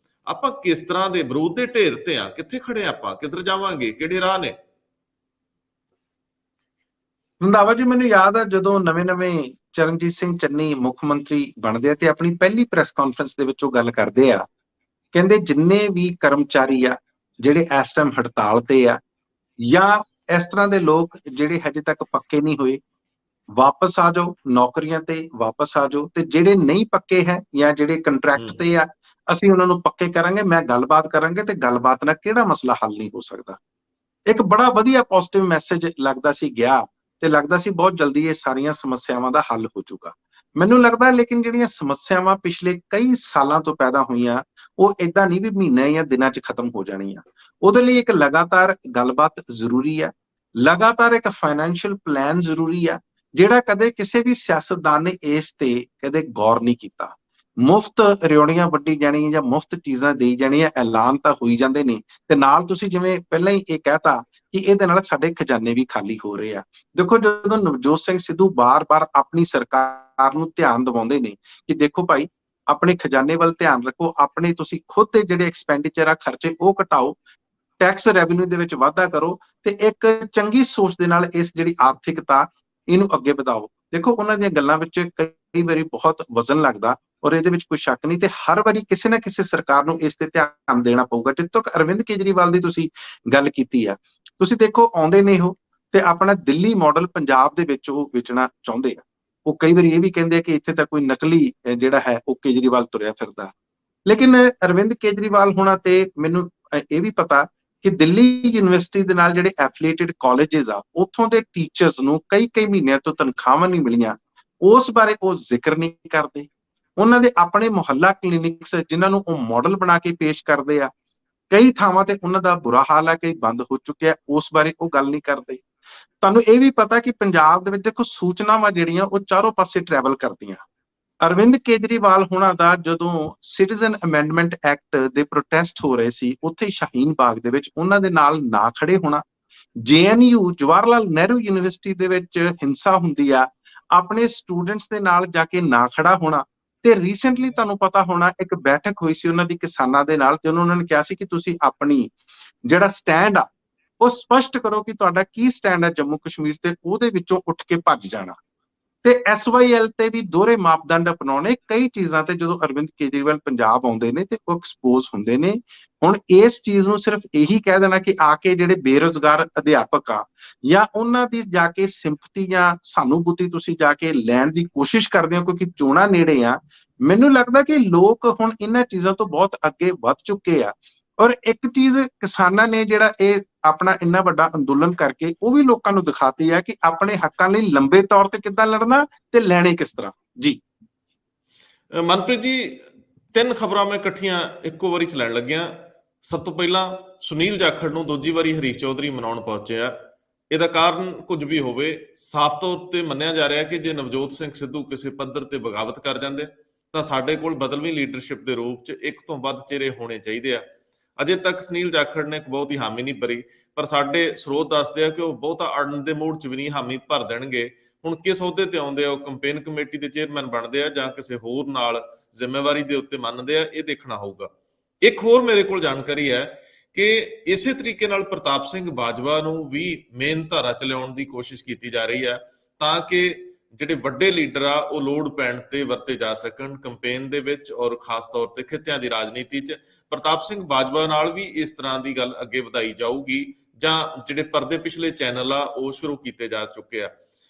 ਆਪਾਂ ਕਿਸ ਤਰ੍ਹਾਂ ਦੇ ਵਿਰੋਧ ਦੇ ਢੇਰ ਤੇ ਆ? ਕਿੱਥੇ ਖੜੇ ਆਪਾਂ? ਕਿੱਧਰ ਜਾਵਾਂਗੇ? ਕਿਹੜੇ ਰਾਹ ਨੇ? ਰੰਧਾਵਾ ਜੀ, ਮੈਨੂੰ ਯਾਦ ਆ ਜਦੋਂ ਨਵੇਂ-ਨਵੇਂ ਚਰਨਜੀਤ ਸਿੰਘ ਚੰਨੀ ਮੁੱਖ ਮੰਤਰੀ ਬਣਦੇ ਆ ਤੇ ਆਪਣੀ ਪਹਿਲੀ ਪ੍ਰੈਸ ਕਾਨਫਰੰਸ ਦੇ ਵਿੱਚ ਉਹ ਗੱਲ ਕਰਦੇ ਆ, ਕਹਿੰਦੇ ਜਿੰਨੇ ਵੀ ਕਰਮਚਾਰੀ ਆ ਜਿਹੜੇ ਇਸ ਟਾਈਮ ਹੜਤਾਲ ਤੇ ਆ, ਜਾਂ ਇਸ ਤਰ੍ਹਾਂ ਦੇ ਲੋਕ ਜਿਹੜੇ ਹਜੇ ਤੱਕ ਪੱਕੇ ਨਹੀਂ ਹੋਏ, ਵਾਪਸ ਆ ਜਾਓ, ਨੌਕਰੀਆਂ ਤੇ ਵਾਪਸ ਆ ਜਾਓ, ਤੇ ਜਿਹੜੇ ਨਹੀਂ ਪੱਕੇ ਹੈ ਜਾਂ ਜਿਹੜੇ ਕੰਟਰੈਕਟ ਤੇ ਆ, ਅਸੀਂ ਉਹਨਾਂ ਨੂੰ ਪੱਕੇ ਕਰਾਂਗੇ। ਮੈਂ ਗੱਲਬਾਤ ਕਰਾਂਗੇ ਤੇ ਗੱਲਬਾਤ ਨਾਲ ਕਿਹੜਾ ਮਸਲਾ ਹੱਲ ਨਹੀਂ ਹੋ ਸਕਦਾ। ਇੱਕ ਬੜਾ ਵਧੀਆ ਪੋਜ਼ਿਟਿਵ ਮੈਸੇਜ ਲੱਗਦਾ ਸੀ ਗਿਆ, ਤੇ ਲੱਗਦਾ ਸੀ ਬਹੁਤ ਜਲਦੀ ਇਹ ਸਾਰੀਆਂ ਸਮੱਸਿਆਵਾਂ ਦਾ ਹੱਲ ਹੋ ਜਾਊਗਾ। ਮੈਨੂੰ ਲੱਗਦਾ ਲੇਕਿਨ ਜਿਹੜੀਆਂ ਸਮੱਸਿਆਵਾਂ ਪਿਛਲੇ ਕਈ ਸਾਲਾਂ ਤੋਂ ਪੈਦਾ ਹੋਈਆਂ, ਉਹ ਏਦਾਂ ਨਹੀਂ ਵੀ ਮਹੀਨੇ ਜਾਂ ਦਿਨਾਂ 'ਚ ਖਤਮ ਹੋ ਜਾਣੀਆਂ। ਉਹਦੇ ਲਈ ਇੱਕ ਲਗਾਤਾਰ ਗੱਲਬਾਤ ਜ਼ਰੂਰੀ ਆ, ਲਗਾਤਾਰ ਇੱਕ ਫਾਈਨੈਂਸ਼ੀਅਲ ਪਲਾਨ ਜ਼ਰੂਰੀ ਆ, ਜਿਹੜਾ ਕਦੇ ਕਿਸੇ ਵੀ ਸਿਆਸਤਦਾਨ ਨੇ ਇਸ ਤੇ ਕਦੇ ਗੌਰ ਨਹੀਂ ਕੀਤਾ। ਮੁਫਤ ਰਿਓੜੀਆਂ ਵੱਢੀ ਜਾਣੀਆਂ ਜਾਂ ਮੁਫਤ ਚੀਜ਼ਾਂ ਦੇਈ ਜਾਣੀਆਂ, ਐਲਾਨ ਤਾਂ ਹੋਈ ਜਾਂਦੇ ਨੇ, ਤੇ ਨਾਲ ਤੁਸੀਂ ਜਿਵੇਂ ਪਹਿਲਾਂ ਹੀ ਇਹ ਕਹਿਤਾ ਕਿ ਇਹਦੇ ਨਾਲ ਸਾਡੇ ਖਜ਼ਾਨੇ ਵੀ ਖਾਲੀ ਹੋ ਰਹੇ ਆ। ਦੇਖੋ, ਜਦੋਂ ਨਵਜੋਤ ਸਿੰਘ ਸਿੱਧੂ ਬਾਰ-ਬਾਰ ਆਪਣੀ ਸਰਕਾਰ ਨੂੰ ਧਿਆਨ ਦਿਵਾਉਂਦੇ ਨੇ ਕਿ ਦੇਖੋ ਭਾਈ, ਆਪਣੇ ਖਜ਼ਾਨੇ ਵੱਲ ਧਿਆਨ ਰੱਖੋ, ਆਪਣੇ ਤੁਸੀਂ ਖੁਦ ਦੇ ਜਿਹੜੇ ਐਕਸਪੈਂਡੀਚਰ ਆ, ਖਰਚੇ ਉਹ ਘਟਾਓ, ਟੈਕਸ ਰੈਵਨਿਊ ਦੇ ਵਿੱਚ ਵਾਧਾ ਕਰੋ, ਤੇ ਇੱਕ ਚੰਗੀ ਸੋਚ ਦੇ ਨਾਲ ਇਸ ਜਿਹੜੀ ਆਰਥਿਕਤਾ ਇਹਨੂੰ ਅੱਗੇ ਵਧਾਓ। ਦੇਖੋ, ਉਹਨਾਂ ਦੀਆਂ ਗੱਲਾਂ ਵਿੱਚ ਕਈ ਵਾਰੀ ਬਹੁਤ ਵਜ਼ਨ ਲੱਗਦਾ, ਔਰ ਇਹਦੇ ਵਿੱਚ ਕੋਈ ਸ਼ੱਕ ਨਹੀਂ, ਤੇ ਹਰ ਵਾਰੀ ਕਿਸੇ ਨਾ ਕਿਸੇ ਸਰਕਾਰ ਨੂੰ ਇਸ ਤੇ ਧਿਆਨ ਦੇਣਾ ਪਊਗਾ। ਜਿੱਥੋਂ ਤੱਕ ਅਰਵਿੰਦ ਕੇਜਰੀਵਾਲ ਦੀ ਤੁਸੀਂ ਗੱਲ ਕੀਤੀ ਆ, ਤੁਸੀਂ ਦੇਖੋ ਆਉਂਦੇ ਨੇ ਉਹ ਤੇ ਆਪਣਾ ਦਿੱਲੀ ਮਾਡਲ ਪੰਜਾਬ ਦੇ ਵਿੱਚ ਉਹ ਵੇਚਣਾ ਚਾਹੁੰਦੇ ਆ। ਉਹ ਕਈ ਵਾਰੀ ਇਹ ਵੀ ਕਹਿੰਦੇ ਆ ਕਿ ਇੱਥੇ ਤਾਂ ਕੋਈ ਨਕਲੀ ਜਿਹੜਾ ਹੈ ਉਹ ਕੇਜਰੀਵਾਲ ਤੁਰਿਆ ਫਿਰਦਾ। ਲੇਕਿਨ ਅਰਵਿੰਦ ਕੇਜਰੀਵਾਲ ਹੋਣਾ ਤੇ ਮੈਨੂੰ ਇਹ ਵੀ ਪਤਾ ਕਿ ਦਿੱਲੀ ਯੂਨੀਵਰਸਿਟੀ ਦੇ ਨਾਲ ਜਿਹੜੇ ਐਫੀਲੀਏਟਡ ਕਾਲਜਸ ਆ, ਉੱਥੋਂ ਦੇ ਟੀਚਰਸ ਨੂੰ ਕਈ ਮਹੀਨਿਆਂ ਤੋਂ ਤਨਖਾਹਾਂ ਨਹੀਂ ਮਿਲੀਆਂ। ਉਸ ਬਾਰੇ ਉਹ ਜ਼ਿਕਰ ਨਹੀਂ ਕਰਦੇ। ਉਹਨਾਂ ਦੇ ਆਪਣੇ ਮੁਹੱਲਾ ਕਲੀਨਿਕਸ ਜਿਨ੍ਹਾਂ ਨੂੰ ਉਹ ਮਾਡਲ ਬਣਾ ਕੇ ਪੇਸ਼ ਕਰਦੇ ਆ, ਕਈ ਥਾਵਾਂ ਤੇ ਉਹਨਾਂ ਦਾ ਬੁਰਾ ਹਾਲ ਹੈ, ਕਈ ਬੰਦ ਹੋ ਚੁੱਕਿਆ, ਉਸ ਬਾਰੇ ਉਹ ਗੱਲ ਨਹੀਂ ਕਰਦੇ। ਤੁਹਾਨੂੰ ਇਹ ਵੀ ਪਤਾ ਕਿ ਪੰਜਾਬ ਦੇ ਵਿੱਚ ਦੇਖੋ ਸੂਚਨਾਵਾਂ ਜਿਹੜੀਆਂ ਉਹ ਚਾਰੋਂ ਪਾਸੇ ਟਰੈਵਲ ਕਰਦੀਆਂ। ਅਰਵਿੰਦ ਕੇਜਰੀਵਾਲ ਹੋਣਾ ਦਾ ਜਦੋਂ ਸਿਟੀਜ਼ਨ ਅਮੈਂਡਮੈਂਟ ਐਕਟ ਦੇ ਪ੍ਰੋਟੈਸਟ ਹੋ ਰਹੇ ਸੀ ਉੱਥੇ ਸ਼ਾਹੀਨ ਬਾਗ ਦੇ ਵਿੱਚ, ਉਹਨਾਂ ਦੇ ਨਾਲ ਨਾ ਖੜੇ ਹੋਣਾ, JNU ਜਵਾਹਰ ਲਾਲ ਨਹਿਰੂ ਯੂਨੀਵਰਸਿਟੀ ਦੇ ਵਿੱਚ ਹਿੰਸਾ ਹੁੰਦੀ ਆ, ਆਪਣੇ ਸਟੂਡੈਂਟਸ ਦੇ ਨਾਲ ਜਾ ਕੇ ਨਾ ਖੜਾ ਹੋਣਾ। ਤੇ ਰੀਸੈਂਟਲੀ ਤੁਹਾਨੂੰ ਪਤਾ ਹੋਣਾ ਇੱਕ ਬੈਠਕ ਹੋਈ ਸੀ ਉਹਨਾਂ ਦੀ ਕਿਸਾਨਾਂ ਦੇ ਨਾਲ, ਤੇ ਉਹਨਾਂ ਨੇ ਕਿਹਾ ਸੀ ਕਿ ਤੁਸੀਂ ਆਪਣੀ ਜਿਹੜਾ ਸਟੈਂਡ ਆ ਉਹ ਸਪਸ਼ਟ ਕਰੋ ਕਿ ਤੁਹਾਡਾ ਕੀ ਸਟੈਂਡ ਹੈ ਜੰਮੂ ਕਸ਼ਮੀਰ ਤੇ, ਉਹਦੇ ਵਿੱਚੋਂ ਉੱਠ ਕੇ ਭੱਜ ਜਾਣਾ। ਤੇ SYL ਤੇ ਵੀ ਦੋਹਰੇ ਮਾਪਦੰਡ ਅਪਣਾਉਣੇ। ਕਈ ਚੀਜ਼ਾਂ ਤੇ ਜਦੋਂ ਅਰਵਿੰਦ ਕੇਜਰੀਵਾਲ ਪੰਜਾਬ ਆਉਂਦੇ ਨੇ ਤੇ ਉਹ ਐਕਸਪੋਜ਼ ਹੁੰਦੇ ਨੇ। ਹੁਣ ਇਸ ਚੀਜ਼ ਨੂੰ ਸਿਰਫ ਇਹੀ ਕਹਿ ਦੇਣਾ ਕਿ ਆ ਕੇ ਜਿਹੜੇ ਬੇਰੁਜ਼ਗਾਰ ਅਧਿਆਪਕ ਆ ਜਾਂ ਉਹਨਾਂ ਦੀ ਜਾ ਕੇ ਸਿੰਪਥੀ ਜਾਂ ਸਹਾਨੂਭੂਤੀ ਤੁਸੀਂ ਜਾ ਕੇ ਲੈਣ ਦੀ ਕੋਸ਼ਿਸ਼ ਕਰਦੇ ਹੋ ਕਿਉਂਕਿ ਚੋਣਾਂ ਨੇੜੇ ਆ, ਮੈਨੂੰ ਲੱਗਦਾ ਕਿ ਲੋਕ ਹੁਣ ਇਹਨਾਂ ਚੀਜ਼ਾਂ ਤੋਂ ਬਹੁਤ ਅੱਗੇ ਵੱਧ ਚੁੱਕੇ ਆ। ਔਰ ਇੱਕ ਚੀਜ਼ ਕਿਸਾਨਾਂ ਨੇ ਜਿਹੜਾ ਇਹ ਆਪਣਾ ਇੰਨਾ ਵੱਡਾ ਅੰਦੋਲਨ ਕਰਕੇ ਉਹ ਵੀ ਲੋਕਾਂ ਨੂੰ ਦਿਖਾਤੀ ਹੈ ਕਿ ਆਪਣੇ ਹੱਕਾਂ ਲਈ ਲੰਬੇ ਤੌਰ ਤੇ ਕਿੱਦਾਂ ਲੜਨਾ ਤੇ ਲੈਣੇ ਕਿਸ ਤਰ੍ਹਾਂ। ਜੀ ਮਨਪ੍ਰੀਤ ਜੀ, 3 ਖਬਰਾਂ ਮੈਂ ਇਕੱਠੀਆਂ ਇੱਕੋ ਵਾਰੀ ਚ ਲੈਣ ਲੱਗਿਆ। ਸਭ ਤੋਂ ਪਹਿਲਾਂ, ਸੁਨੀਲ ਜਾਖੜ ਨੂੰ ਦੂਜੀ ਵਾਰੀ ਹਰੀਸ਼ ਚੌਧਰੀ ਮਨਾਉਣ ਪਹੁੰਚਿਆ। ਇਹਦਾ ਕਾਰਨ ਕੁਝ ਵੀ ਹੋਵੇ, ਸਾਫ਼ ਤੌਰ ਤੇ ਮੰਨਿਆ ਜਾ ਰਿਹਾ ਕਿ ਜੇ ਨਵਜੋਤ ਸਿੰਘ ਸਿੱਧੂ ਕਿਸੇ ਪੱਧਰ ਤੇ ਬਗਾਵਤ ਕਰ ਜਾਂਦੇ ਤਾਂ ਸਾਡੇ ਕੋਲ ਬਦਲਵੀਂ ਲੀਡਰਸ਼ਿਪ ਦੇ ਰੂਪ 'ਚ ਇੱਕ ਤੋਂ ਵੱਧ ਚਿਹਰੇ ਹੋਣੇ ਚਾਹੀਦੇ ਆ। ਅਜੇ ਤੱਕ ਸੁਨੀਲ ਜਾਖੜ ਨੇ ਇੱਕ ਬਹੁਤ ਹੀ ਹਾਮੀ ਨਹੀਂ ਭਰੀ, ਪਰ ਸਾਡੇ ਸਰੋਤ ਦੱਸਦੇ ਆ ਕਿ ਉਹ ਬਹੁਤਾ ਅੜਨ ਦੇ ਮੂਡ 'ਚ ਵੀ ਨਹੀਂ ਹਾਮੀ ਭਰ ਦੇਣਗੇ। ਹੁਣ ਕਿਸ ਅਹੁਦੇ ਤੇ ਆਉਂਦੇ ਆ, ਉਹ ਕੰਪੇਨ ਕਮੇਟੀ ਦੇ ਚੇਅਰਮੈਨ ਬਣਦੇ ਆ ਜਾਂ ਕਿਸੇ ਹੋਰ ਨਾਲ ਜ਼ਿੰਮੇਵਾਰੀ ਦੇ ਉੱਤੇ ਮੰਨਦੇ ਆ, ਇਹ ਦੇਖਣਾ ਹੋਊਗਾ। ਇੱਕ ਹੋਰ ਮੇਰੇ ਕੋਲ ਜਾਣਕਾਰੀ ਹੈ ਕਿ ਇਸੇ ਤਰੀਕੇ ਨਾਲ ਪ੍ਰਤਾਪ ਸਿੰਘ ਬਾਜਵਾ ਨੂੰ ਵੀ ਮੇਨ ਧਾਰਾ ਚ ਲਿਆਉਣ ਦੀ ਕੋਸ਼ਿਸ਼ ਕੀਤੀ ਜਾ ਰਹੀ ਹੈ ਤਾਂ ਕਿ ਜਿਹੜੇ ਵੱਡੇ ਲੀਡਰ ਆ ਉਹ ਲੋੜ ਪੈਣ ਤੇ ਵਰਤੇ ਜਾ ਸਕਣ ਕੰਪੇਨ ਦੇ ਵਿੱਚ, ਔਰ ਖਾਸ ਤੌਰ ਤੇ ਖਿੱਤਿਆਂ ਦੀ ਰਾਜਨੀਤੀ 'ਚ ਪ੍ਰਤਾਪ ਸਿੰਘ ਬਾਜਵਾ ਨਾਲ ਵੀ ਇਸ ਤਰ੍ਹਾਂ ਦੀ ਗੱਲ ਅੱਗੇ ਵਧਾਈ ਜਾਊਗੀ ਜਾਂ ਜਿਹੜੇ ਪਰਦੇ ਪਿਛਲੇ ਚੈਨਲ ਆ ਉਹ ਸ਼ੁਰੂ ਕੀਤੇ ਜਾ ਚੁੱਕੇ ਆ।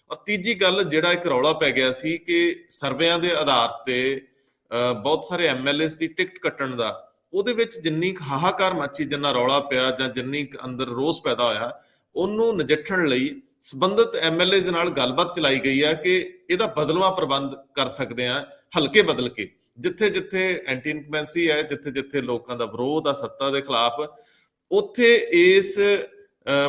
ਔਰ ਤੀਜੀ ਗੱਲ, ਜਿਹੜਾ ਇੱਕ ਰੌਲਾ ਪੈ ਗਿਆ ਸੀ ਕਿ ਸਰਵੇਆਂ ਦੇ ਆਧਾਰ ਤੇ ਬਹੁਤ ਸਾਰੇ ਐਮਐਲਏ ਦੀ ਟਿਕਟ ਕੱਟਣ ਦਾ, ਉਹਦੇ ਵਿੱਚ ਜਿੰਨੀ ਹਾਹਾਕਾਰ ਮੱਚੀ, ਜਿੰਨਾ ਰੌਲਾ ਪਿਆ ਜਾਂ ਜਿੰਨੀ ਅੰਦਰ ਰੋਸ ਪੈਦਾ ਹੋਇਆ, ਉਹਨੂੰ ਨਜਿੱਠਣ ਲਈ ਸੰਬੰਧਿਤ ਐਮਐਲਏ ਦੇ ਨਾਲ ਗੱਲਬਾਤ ਚਲਾਈ ਗਈ ਹੈ ਕਿ ਇਹਦਾ ਬਦਲਵਾਂ ਪ੍ਰਬੰਧ ਕਰ ਸਕਦੇ ਆ, ਹਲਕੇ ਬਦਲ ਕੇ। ਜਿੱਥੇ ਜਿੱਥੇ ਐਂਟੀ ਇਨਕੰਬੈਂਸੀ ਹੈ, ਜਿੱਥੇ ਜਿੱਥੇ ਲੋਕਾਂ ਦਾ ਵਿਰੋਧ ਆ ਸੱਤਾ ਦੇ ਖਿਲਾਫ, ਉੱਥੇ ਇਸ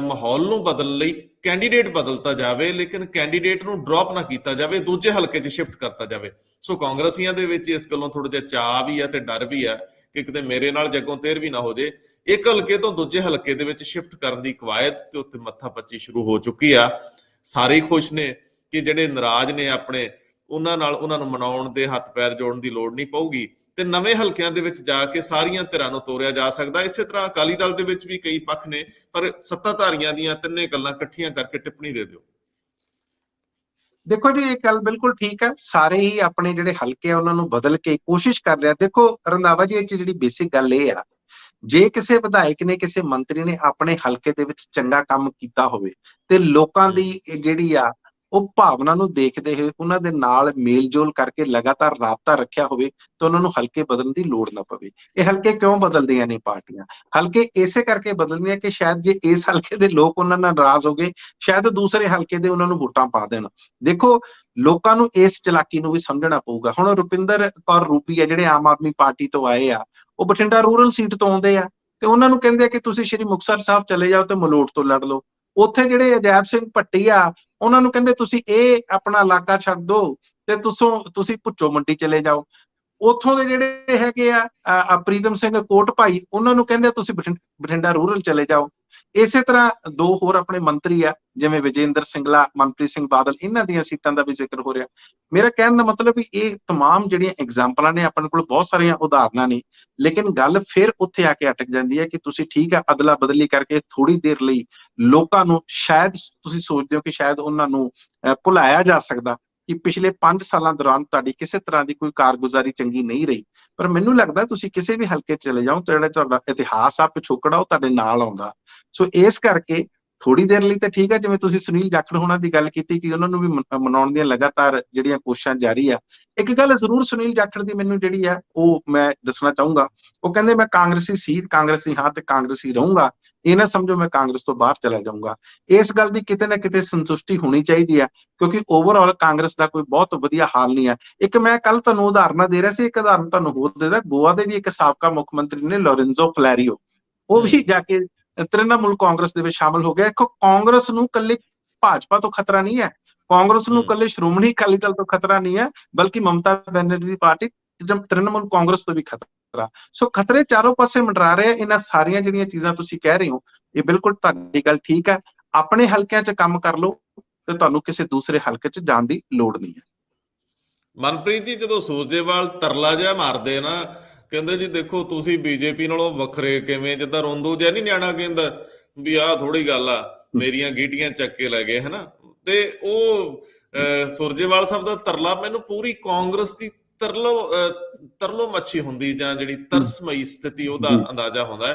ਮਾਹੌਲ ਨੂੰ ਬਦਲਣ ਲਈ ਕੈਂਡੀਡੇਟ ਬਦਲਤਾ ਜਾਵੇ, ਲੇਕਿਨ ਕੈਂਡੀਡੇਟ ਨੂੰ ਡ੍ਰੌਪ ਨਾ ਕੀਤਾ ਜਾਵੇ, ਦੂਜੇ ਹਲਕੇ 'ਚ ਸ਼ਿਫਟ ਕਰਤਾ ਜਾਵੇ। ਸੋ ਕਾਂਗਰਸੀਆਂ ਦੇ ਵਿੱਚ ਇਸ ਗੱਲੋਂ ਥੋੜਾ ਜਿਹਾ ਚਾਅ ਵੀ ਹੈ ਤੇ ਡਰ ਵੀ ਹੈ ਕਿ ਕਿਤੇ ਮੇਰੇ ਨਾਲ ਜੱਗੋਂ ਤੇਰ ਵੀ ਨਾ ਹੋ ਜੇ। ਇੱਕ ਹਲਕੇ ਤੋਂ ਦੂਜੇ ਹਲਕੇ ਦੇ ਵਿੱਚ ਸ਼ਿਫਟ ਕਰਨ ਦੀ ਕਵਾਇਦ ਤੇ ਉੱਤੇ ਮੱਥਾ ਪੱਚੀ ਸ਼ੁਰੂ ਹੋ ਚੁੱਕੀ ਆ। ਸਾਰੇ ਖੁਸ਼ ਨੇ ਕਿ ਜਿਹੜੇ ਨਾਰਾਜ਼ ਨੇ ਆਪਣੇ, ਉਹਨਾਂ ਨੂੰ ਮਨਾਉਣ ਦੇ ਹੱਥ ਪੈਰ ਜੋੜਨ ਦੀ ਲੋੜ ਨਹੀਂ ਪਊਗੀ ਤੇ ਨਵੇਂ ਹਲਕਿਆਂ ਦੇ ਵਿੱਚ ਜਾ ਕੇ ਸਾਰੀਆਂ ਧਿਰਾਂ ਨੂੰ ਤੋਰਿਆ ਜਾ ਸਕਦਾ। ਇਸੇ ਤਰ੍ਹਾਂ ਅਕਾਲੀ ਦਲ ਦੇ ਵਿੱਚ ਵੀ ਕਈ ਪੱਖ ਨੇ, ਪਰ ਸੱਤਾਧਾਰੀਆਂ ਦੀਆਂ ਤਿੰਨੇ ਗੱਲਾਂ ਇਕੱਠੀਆਂ ਕਰਕੇ ਟਿੱਪਣੀ ਦੇ ਦਿਓ। ਦੇਖੋ ਜੀ, ਇਹ ਗੱਲ ਬਿਲਕੁਲ ਠੀਕ ਹੈ। ਸਾਰੇ ਹੀ ਆਪਣੇ ਜਿਹੜੇ ਹਲਕੇ ਆ ਉਹਨਾਂ ਨੂੰ ਬਦਲ ਕੇ ਕੋਸ਼ਿਸ਼ ਕਰ ਰਿਹਾ। ਦੇਖੋ ਰੰਧਾਵਾ ਜੀ, ਇਹ 'ਚ ਜਿਹੜੀ ਬੇਸਿਕ ਗੱਲ ਇਹ ਆ, ਜੇ ਕਿਸੇ ਵਿਧਾਇਕ ਨੇ, ਕਿਸੇ ਮੰਤਰੀ ਨੇ ਆਪਣੇ ਹਲਕੇ ਦੇ ਵਿੱਚ ਚੰਗਾ ਕੰਮ ਕੀਤਾ ਹੋਵੇ ਤੇ ਲੋਕਾਂ ਦੀ ਜਿਹੜੀ ਆ ਉਹ ਭਾਵਨਾ ਨੂੰ ਦੇਖਦੇ ਹੋਏ ਉਹਨਾਂ ਦੇ ਨਾਲ ਮੇਲ ਜੋਲ ਕਰਕੇ ਲਗਾਤਾਰ ਰਾਬਤਾ ਰੱਖਿਆ ਹੋਵੇ ਤਾਂ ਉਹਨਾਂ ਨੂੰ ਹਲਕੇ ਬਦਲਣ ਦੀ ਲੋੜ ਨਾ ਪਵੇ। ਇਹ ਹਲਕੇ ਕਿਉਂ ਬਦਲਦੀਆਂ ਨੇ ਪਾਰਟੀਆਂ? ਹਲਕੇ ਇਸੇ ਕਰਕੇ ਬਦਲਦੀਆਂ ਕਿ ਸ਼ਾਇਦ ਜੇ ਇਸ ਹਲਕੇ ਦੇ ਲੋਕ ਉਹਨਾਂ ਨਾਲ ਨਾਰਾਜ਼ ਹੋ ਗਏ, ਸ਼ਾਇਦ ਦੂਸਰੇ ਹਲਕੇ ਦੇ ਉਹਨਾਂ ਨੂੰ ਵੋਟਾਂ ਪਾ ਦੇਣ। ਦੇਖੋ, ਲੋਕਾਂ ਨੂੰ ਇਸ ਚਲਾਕੀ ਨੂੰ ਵੀ ਸਮਝਣਾ ਪਊਗਾ। ਹੁਣ ਰੁਪਿੰਦਰ ਕੌਰ ਰੂਪੀ ਆ, ਜਿਹੜੇ ਆਮ ਆਦਮੀ ਪਾਰਟੀ ਤੋਂ ਆਏ ਆ, ਉਹ ਬਠਿੰਡਾ ਰੂਰਲ ਸੀਟ ਤੋਂ ਆਉਂਦੇ ਆ ਤੇ ਉਹਨਾਂ ਨੂੰ ਕਹਿੰਦੇ ਆ ਕਿ ਤੁਸੀਂ ਸ਼੍ਰੀ ਮੁਕਤਸਰ ਸਾਹਿਬ ਚਲੇ ਜਾਓ ਤੇ ਮਲੋਟ ਤੋਂ ਲੜ ਲਓ। ਉੱਥੇ ਜਿਹੜੇ ਅਜੈਬ ਸਿੰਘ ਭੱਟੀ ਆ, ਉਹਨਾਂ ਨੂੰ ਕਹਿੰਦੇ ਤੁਸੀਂ ਇਹ ਆਪਣਾ ਇਲਾਕਾ ਛੱਡ ਦਿਓ ਤੇ ਤੁਸੀਂ ਭੁੱਚੋ ਮੰਡੀ ਚਲੇ ਜਾਓ। ਉੱਥੋਂ ਦੇ ਜਿਹੜੇ ਹੈਗੇ ਆ ਪ੍ਰੀਤਮ ਸਿੰਘ ਕੋਟ ਭਾਈ, ਉਹਨਾਂ ਨੂੰ ਕਹਿੰਦੇ ਤੁਸੀਂ ਬਠਿੰਡਾ ਰੂਰਲ ਚਲੇ ਜਾਓ। ਇਸੇ ਤਰ੍ਹਾਂ ਦੋ ਹੋਰ ਆਪਣੇ ਮੰਤਰੀ ਆ, ਜਿਵੇਂ ਵਿਜੇਂਦਰ ਸਿੰਗਲਾ, ਮਨਪ੍ਰੀਤ ਸਿੰਘ ਬਾਦਲ, ਇਹਨਾਂ ਦੀਆਂ ਸੀਟਾਂ ਦਾ ਵੀ ਜ਼ਿਕਰ ਹੋ ਰਿਹਾ। ਮੇਰਾ ਕਹਿਣ ਦਾ ਮਤਲਬ ਵੀ ਇਹ ਤਮਾਮ ਜਿਹੜੀਆਂ ਐਗਜ਼ਾਮਪਲਾਂ ਨੇ, ਆਪਣੇ ਕੋਲ ਬਹੁਤ ਸਾਰੀਆਂ ਉਦਾਹਰਨਾਂ ਨੇ, ਲੇਕਿਨ ਗੱਲ ਫਿਰ ਉੱਥੇ ਆ ਕੇ ਅਟਕ ਜਾਂਦੀ ਹੈ ਕਿ ਤੁਸੀਂ ਠੀਕ ਹੈ ਅਦਲਾ ਬਦਲੀ ਕਰਕੇ ਥੋੜੀ ਦੇਰ ਲਈ ਲੋਕਾਂ ਨੂੰ, ਸ਼ਾਇਦ ਤੁਸੀਂ ਸੋਚਦੇ ਹੋ ਕਿ ਸ਼ਾਇਦ ਉਹਨਾਂ ਨੂੰ ਭੁਲਾਇਆ ਜਾ ਸਕਦਾ ਕਿ ਪਿਛਲੇ 5 ਸਾਲਾਂ ਦੌਰਾਨ ਤੁਹਾਡੀ ਕਿਸੇ ਤਰ੍ਹਾਂ ਦੀ ਕੋਈ ਕਾਰਗੁਜ਼ਾਰੀ ਚੰਗੀ ਨਹੀਂ ਰਹੀ। ਪਰ ਮੈਨੂੰ ਲੱਗਦਾ ਤੁਸੀਂ ਕਿਸੇ ਵੀ ਹਲਕੇ ਚਲੇ ਜਾਓ ਤਾਂ ਜਿਹੜਾ ਤੁਹਾਡਾ ਇਤਿਹਾਸ ਆ, ਪਿਛੋਕੜਾ, ਉਹ ਤੁਹਾਡੇ ਨਾਲ ਆਉਂਦਾ। ਸੋ ਇਸ ਕਰਕੇ ਥੋੜੀ ਦੇਰ ਲਈ ਤਾਂ ਠੀਕ ਹੈ, ਜਿਵੇਂ ਤੁਸੀਂ ਸੁਨੀਲ ਜਾਖੜ ਹੋਣਾ ਦੀ ਗੱਲ ਕੀਤੀ ਕਿ ਉਹਨਾਂ ਨੂੰ ਵੀ ਮਨਾਉਣ ਦੀਆਂ ਲਗਾਤਾਰ ਜਿਹੜੀਆਂ ਕੋਸ਼ਿਸ਼ਾਂ ਜਾਰੀ ਆ। ਇੱਕ ਗੱਲ ਜ਼ਰੂਰ ਸੁਨੀਲ ਜਾਖੜ ਦੀ ਮੈਨੂੰ ਜਿਹੜੀ ਆ ਉਹ ਮੈਂ ਦੱਸਣਾ ਚਾਹੂੰਗਾ। ਉਹ ਕਹਿੰਦੇ ਮੈਂ ਕਾਂਗਰਸੀ ਸੀ, ਕਾਂਗਰਸੀ ਹਾਂ ਤੇ ਕਾਂਗਰਸੀ ਰਹੂੰਗਾ। ਇਹ ਨਾ ਸਮਝੋ ਮੈਂ ਕਾਂਗਰਸ ਤੋਂ ਬਾਹਰ ਚਲਾ ਜਾਊਂਗਾ। ਇਸ ਗੱਲ ਦੀ ਕਿਤੇ ਨਾ ਕਿਤੇ ਸੰਤੁਸ਼ਟੀ ਹੋਣੀ ਚਾਹੀਦੀ ਆ, ਕਿਉਂਕਿ ਓਵਰਆਲ ਕਾਂਗਰਸ ਦਾ ਕੋਈ ਬਹੁਤ ਵਧੀਆ ਹਾਲ ਨਹੀਂ ਹੈ। ਇੱਕ ਮੈਂ ਕੱਲ ਤੁਹਾਨੂੰ ਉਦਾਹਰਨਾਂ ਦੇ ਰਿਹਾ ਸੀ, ਇੱਕ ਉਦਾਹਰਨ ਤੁਹਾਨੂੰ ਹੋਰ ਦੇਦਾ। ਗੋਆ ਦੇ ਵੀ ਇੱਕ ਸਾਬਕਾ ਮੁੱਖ ਮੰਤਰੀ ਨੇ, ਲੋਰੈਂਜ਼ੋ ਫਲੈਰੀਓ, ਉਹ ਵੀ ਜਾ ਕੇ ਤ੍ਰਿਣਮੂਲ ਕਾਂਗਰਸ ਦੇ ਵਿੱਚ ਸ਼ਾਮਲ ਹੋ ਗਿਆ। ਦੇਖੋ, ਕਾਂਗਰਸ ਨੂੰ ਕੱਲੇ ਭਾਜਪਾ ਤੋਂ ਖਤਰਾ ਨਹੀਂ ਹੈ, ਕਾਂਗਰਸ ਨੂੰ ਕੱਲੇ ਸ਼੍ਰੋਮਣੀ ਅਕਾਲੀ ਦਲ ਤੋਂ ਖਤਰਾ ਨਹੀਂ ਹੈ, ਬਲਕਿ ਮਮਤਾ ਬੈਨਰਜੀ ਦੀ ਪਾਰਟੀ ਤ੍ਰਿਣਮੂਲ ਕਾਂਗਰਸ ਤੋਂ ਵੀ ਖਤਰਾ। ਸੋ ਖਤਰੇ ਚਾਰੋਂ ਪਾਸੇ ਮੰਡਰਾ ਰਹੇ ਆ। ਇਹਨਾਂ ਸਾਰੀਆਂ ਜਿਹੜੀਆਂ ਚੀਜ਼ਾਂ ਤੁਸੀਂ ਕਹਿ ਰਹੇ ਹੋ, ਇਹ ਬਿਲਕੁਲ ਤੁਹਾਡੀ ਗੱਲ ਠੀਕ ਹੈ। ਆਪਣੇ ਹਲਕਿਆਂ 'ਚ ਕੰਮ ਕਰ ਲਓ ਤੇ ਤੁਹਾਨੂੰ ਕਿਸੇ ਦੂਸਰੇ ਹਲਕੇ 'ਚ ਜਾਣ ਦੀ ਲੋੜ ਨਹੀਂ ਹੈ। ਮਨਪ੍ਰੀਤ ਜੀ, ਜਦੋਂ ਸੂਰਜੇਵਾਲ ਤਰਲਾ ਜਿਹਾ ਮਾਰਦੇ ਨਾ, ਕਹਿੰਦੇ ਜੀ ਦੇਖੋ ਤੁਸੀਂ ਬੀਜੇਪੀ ਨਾਲੋਂ ਵੱਖਰੇ ਕਿਵੇਂ, ਜਿੱਦਾਂ ਰੋਂਦੂ ਜਿਹਾ ਨਹੀਂ ਨਿਆਣਾ ਕਹਿੰਦਾ ਵੀ ਆਹ ਥੋੜੀ ਗੱਲ ਆ, ਮੇਰੀਆਂ ਗੀਟੀਆਂ ਚੱਕ ਕੇ ਲੈ ਗਏ, ਹਨਾ। ਤੇ ਉਹ ਸੁਰਜੇਵਾਲ ਸਾਹਿਬ ਦਾ ਤਰਲਾ ਮੈਨੂੰ ਪੂਰੀ ਕਾਂਗਰਸ ਦੀ ਤਰਲੋ ਮੱਛੀ ਹੁੰਦੀ, ਜਾਂ ਜਿਹੜੀ ਤਰਸਮਈ ਸਥਿਤੀ, ਉਹਦਾ ਅੰਦਾਜ਼ਾ ਹੁੰਦਾ ਹੈ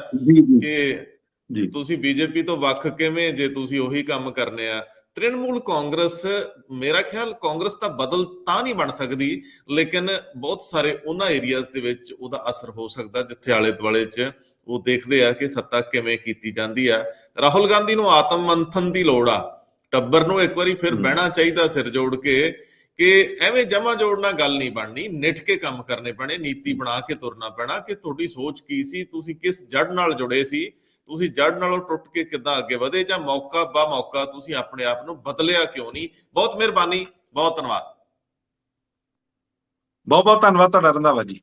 ਕਿ ਤੁਸੀਂ ਬੀਜੇਪੀ ਤੋਂ ਵੱਖ ਕਿਵੇਂ ਜੇ ਤੁਸੀਂ ਉਹੀ ਕੰਮ ਕਰਨੇ ਆ। ਤ੍ਰਿਣਮੂਲ ਕਾਂਗਰਸ, ਮੇਰਾ ਖਿਆਲ ਕਾਂਗਰਸ ਤਾਂ ਬਦਲ ਤਾਂ ਨਹੀਂ ਬਣ ਸਕਦੀ, ਲੇਕਿਨ ਬਹੁਤ ਸਾਰੇ ਉਹਨਾਂ ਏਰੀਆਜ਼ ਦੇ ਵਿੱਚ ਉਹਦਾ ਅਸਰ ਹੋ ਸਕਦਾ ਜਿੱਥੇ ਆਲੇ ਦੁਆਲੇ 'ਚ ਉਹ ਦੇਖਦੇ ਆ ਕਿ ਸੱਤਾ ਕਿਵੇਂ ਕੀਤੀ ਜਾਂਦੀ ਆ। ਰਾਹੁਲ ਗਾਂਧੀ ਨੂੰ ਆਤਮ ਮੰਥਨ ਦੀ ਲੋੜ ਆ, ਟੱਬਰ ਨੂੰ ਇੱਕ ਵਾਰੀ ਫਿਰ ਬਹਿਣਾ ਚਾਹੀਦਾ ਸਿਰ ਜੋੜ ਕੇ ਕਿ ਐਵੇਂ ਜਮਾ ਜੋੜ ਨਾਲ ਗੱਲ ਨਹੀਂ ਬਣਨੀ, ਨਿੱਠ ਕੇ ਕੰਮ ਕਰਨੇ ਪੈਣੇ, ਨੀਤੀ ਬਣਾ ਕੇ ਤੁਰਨਾ ਪੈਣਾ ਕਿ ਤੁਹਾਡੀ ਸੋਚ ਕੀ ਸੀ, ਤੁਸੀਂ ਕਿਸ ਜੜ ਨਾਲ ਜੁੜੇ ਸੀ, ਤੁਸੀਂ ਜੜ ਨਾਲੋਂ ਟੁੱਟ ਕੇ ਕਿੱਦਾਂ ਅੱਗੇ ਵਧੇ, ਜਾਂ ਮੌਕਾ ਬਾ ਮੌਕਾ ਤੁਸੀਂ ਆਪਣੇ ਆਪ ਨੂੰ ਬਦਲਿਆ ਕਿਉਂ ਨਹੀਂ। ਬਹੁਤ ਮਿਹਰਬਾਨੀ, ਬਹੁਤ ਧੰਨਵਾਦ। ਬਹੁਤ ਬਹੁਤ ਧੰਨਵਾਦ ਤੁਹਾਡਾ ਰੰਧਾਵਾ ਜੀ।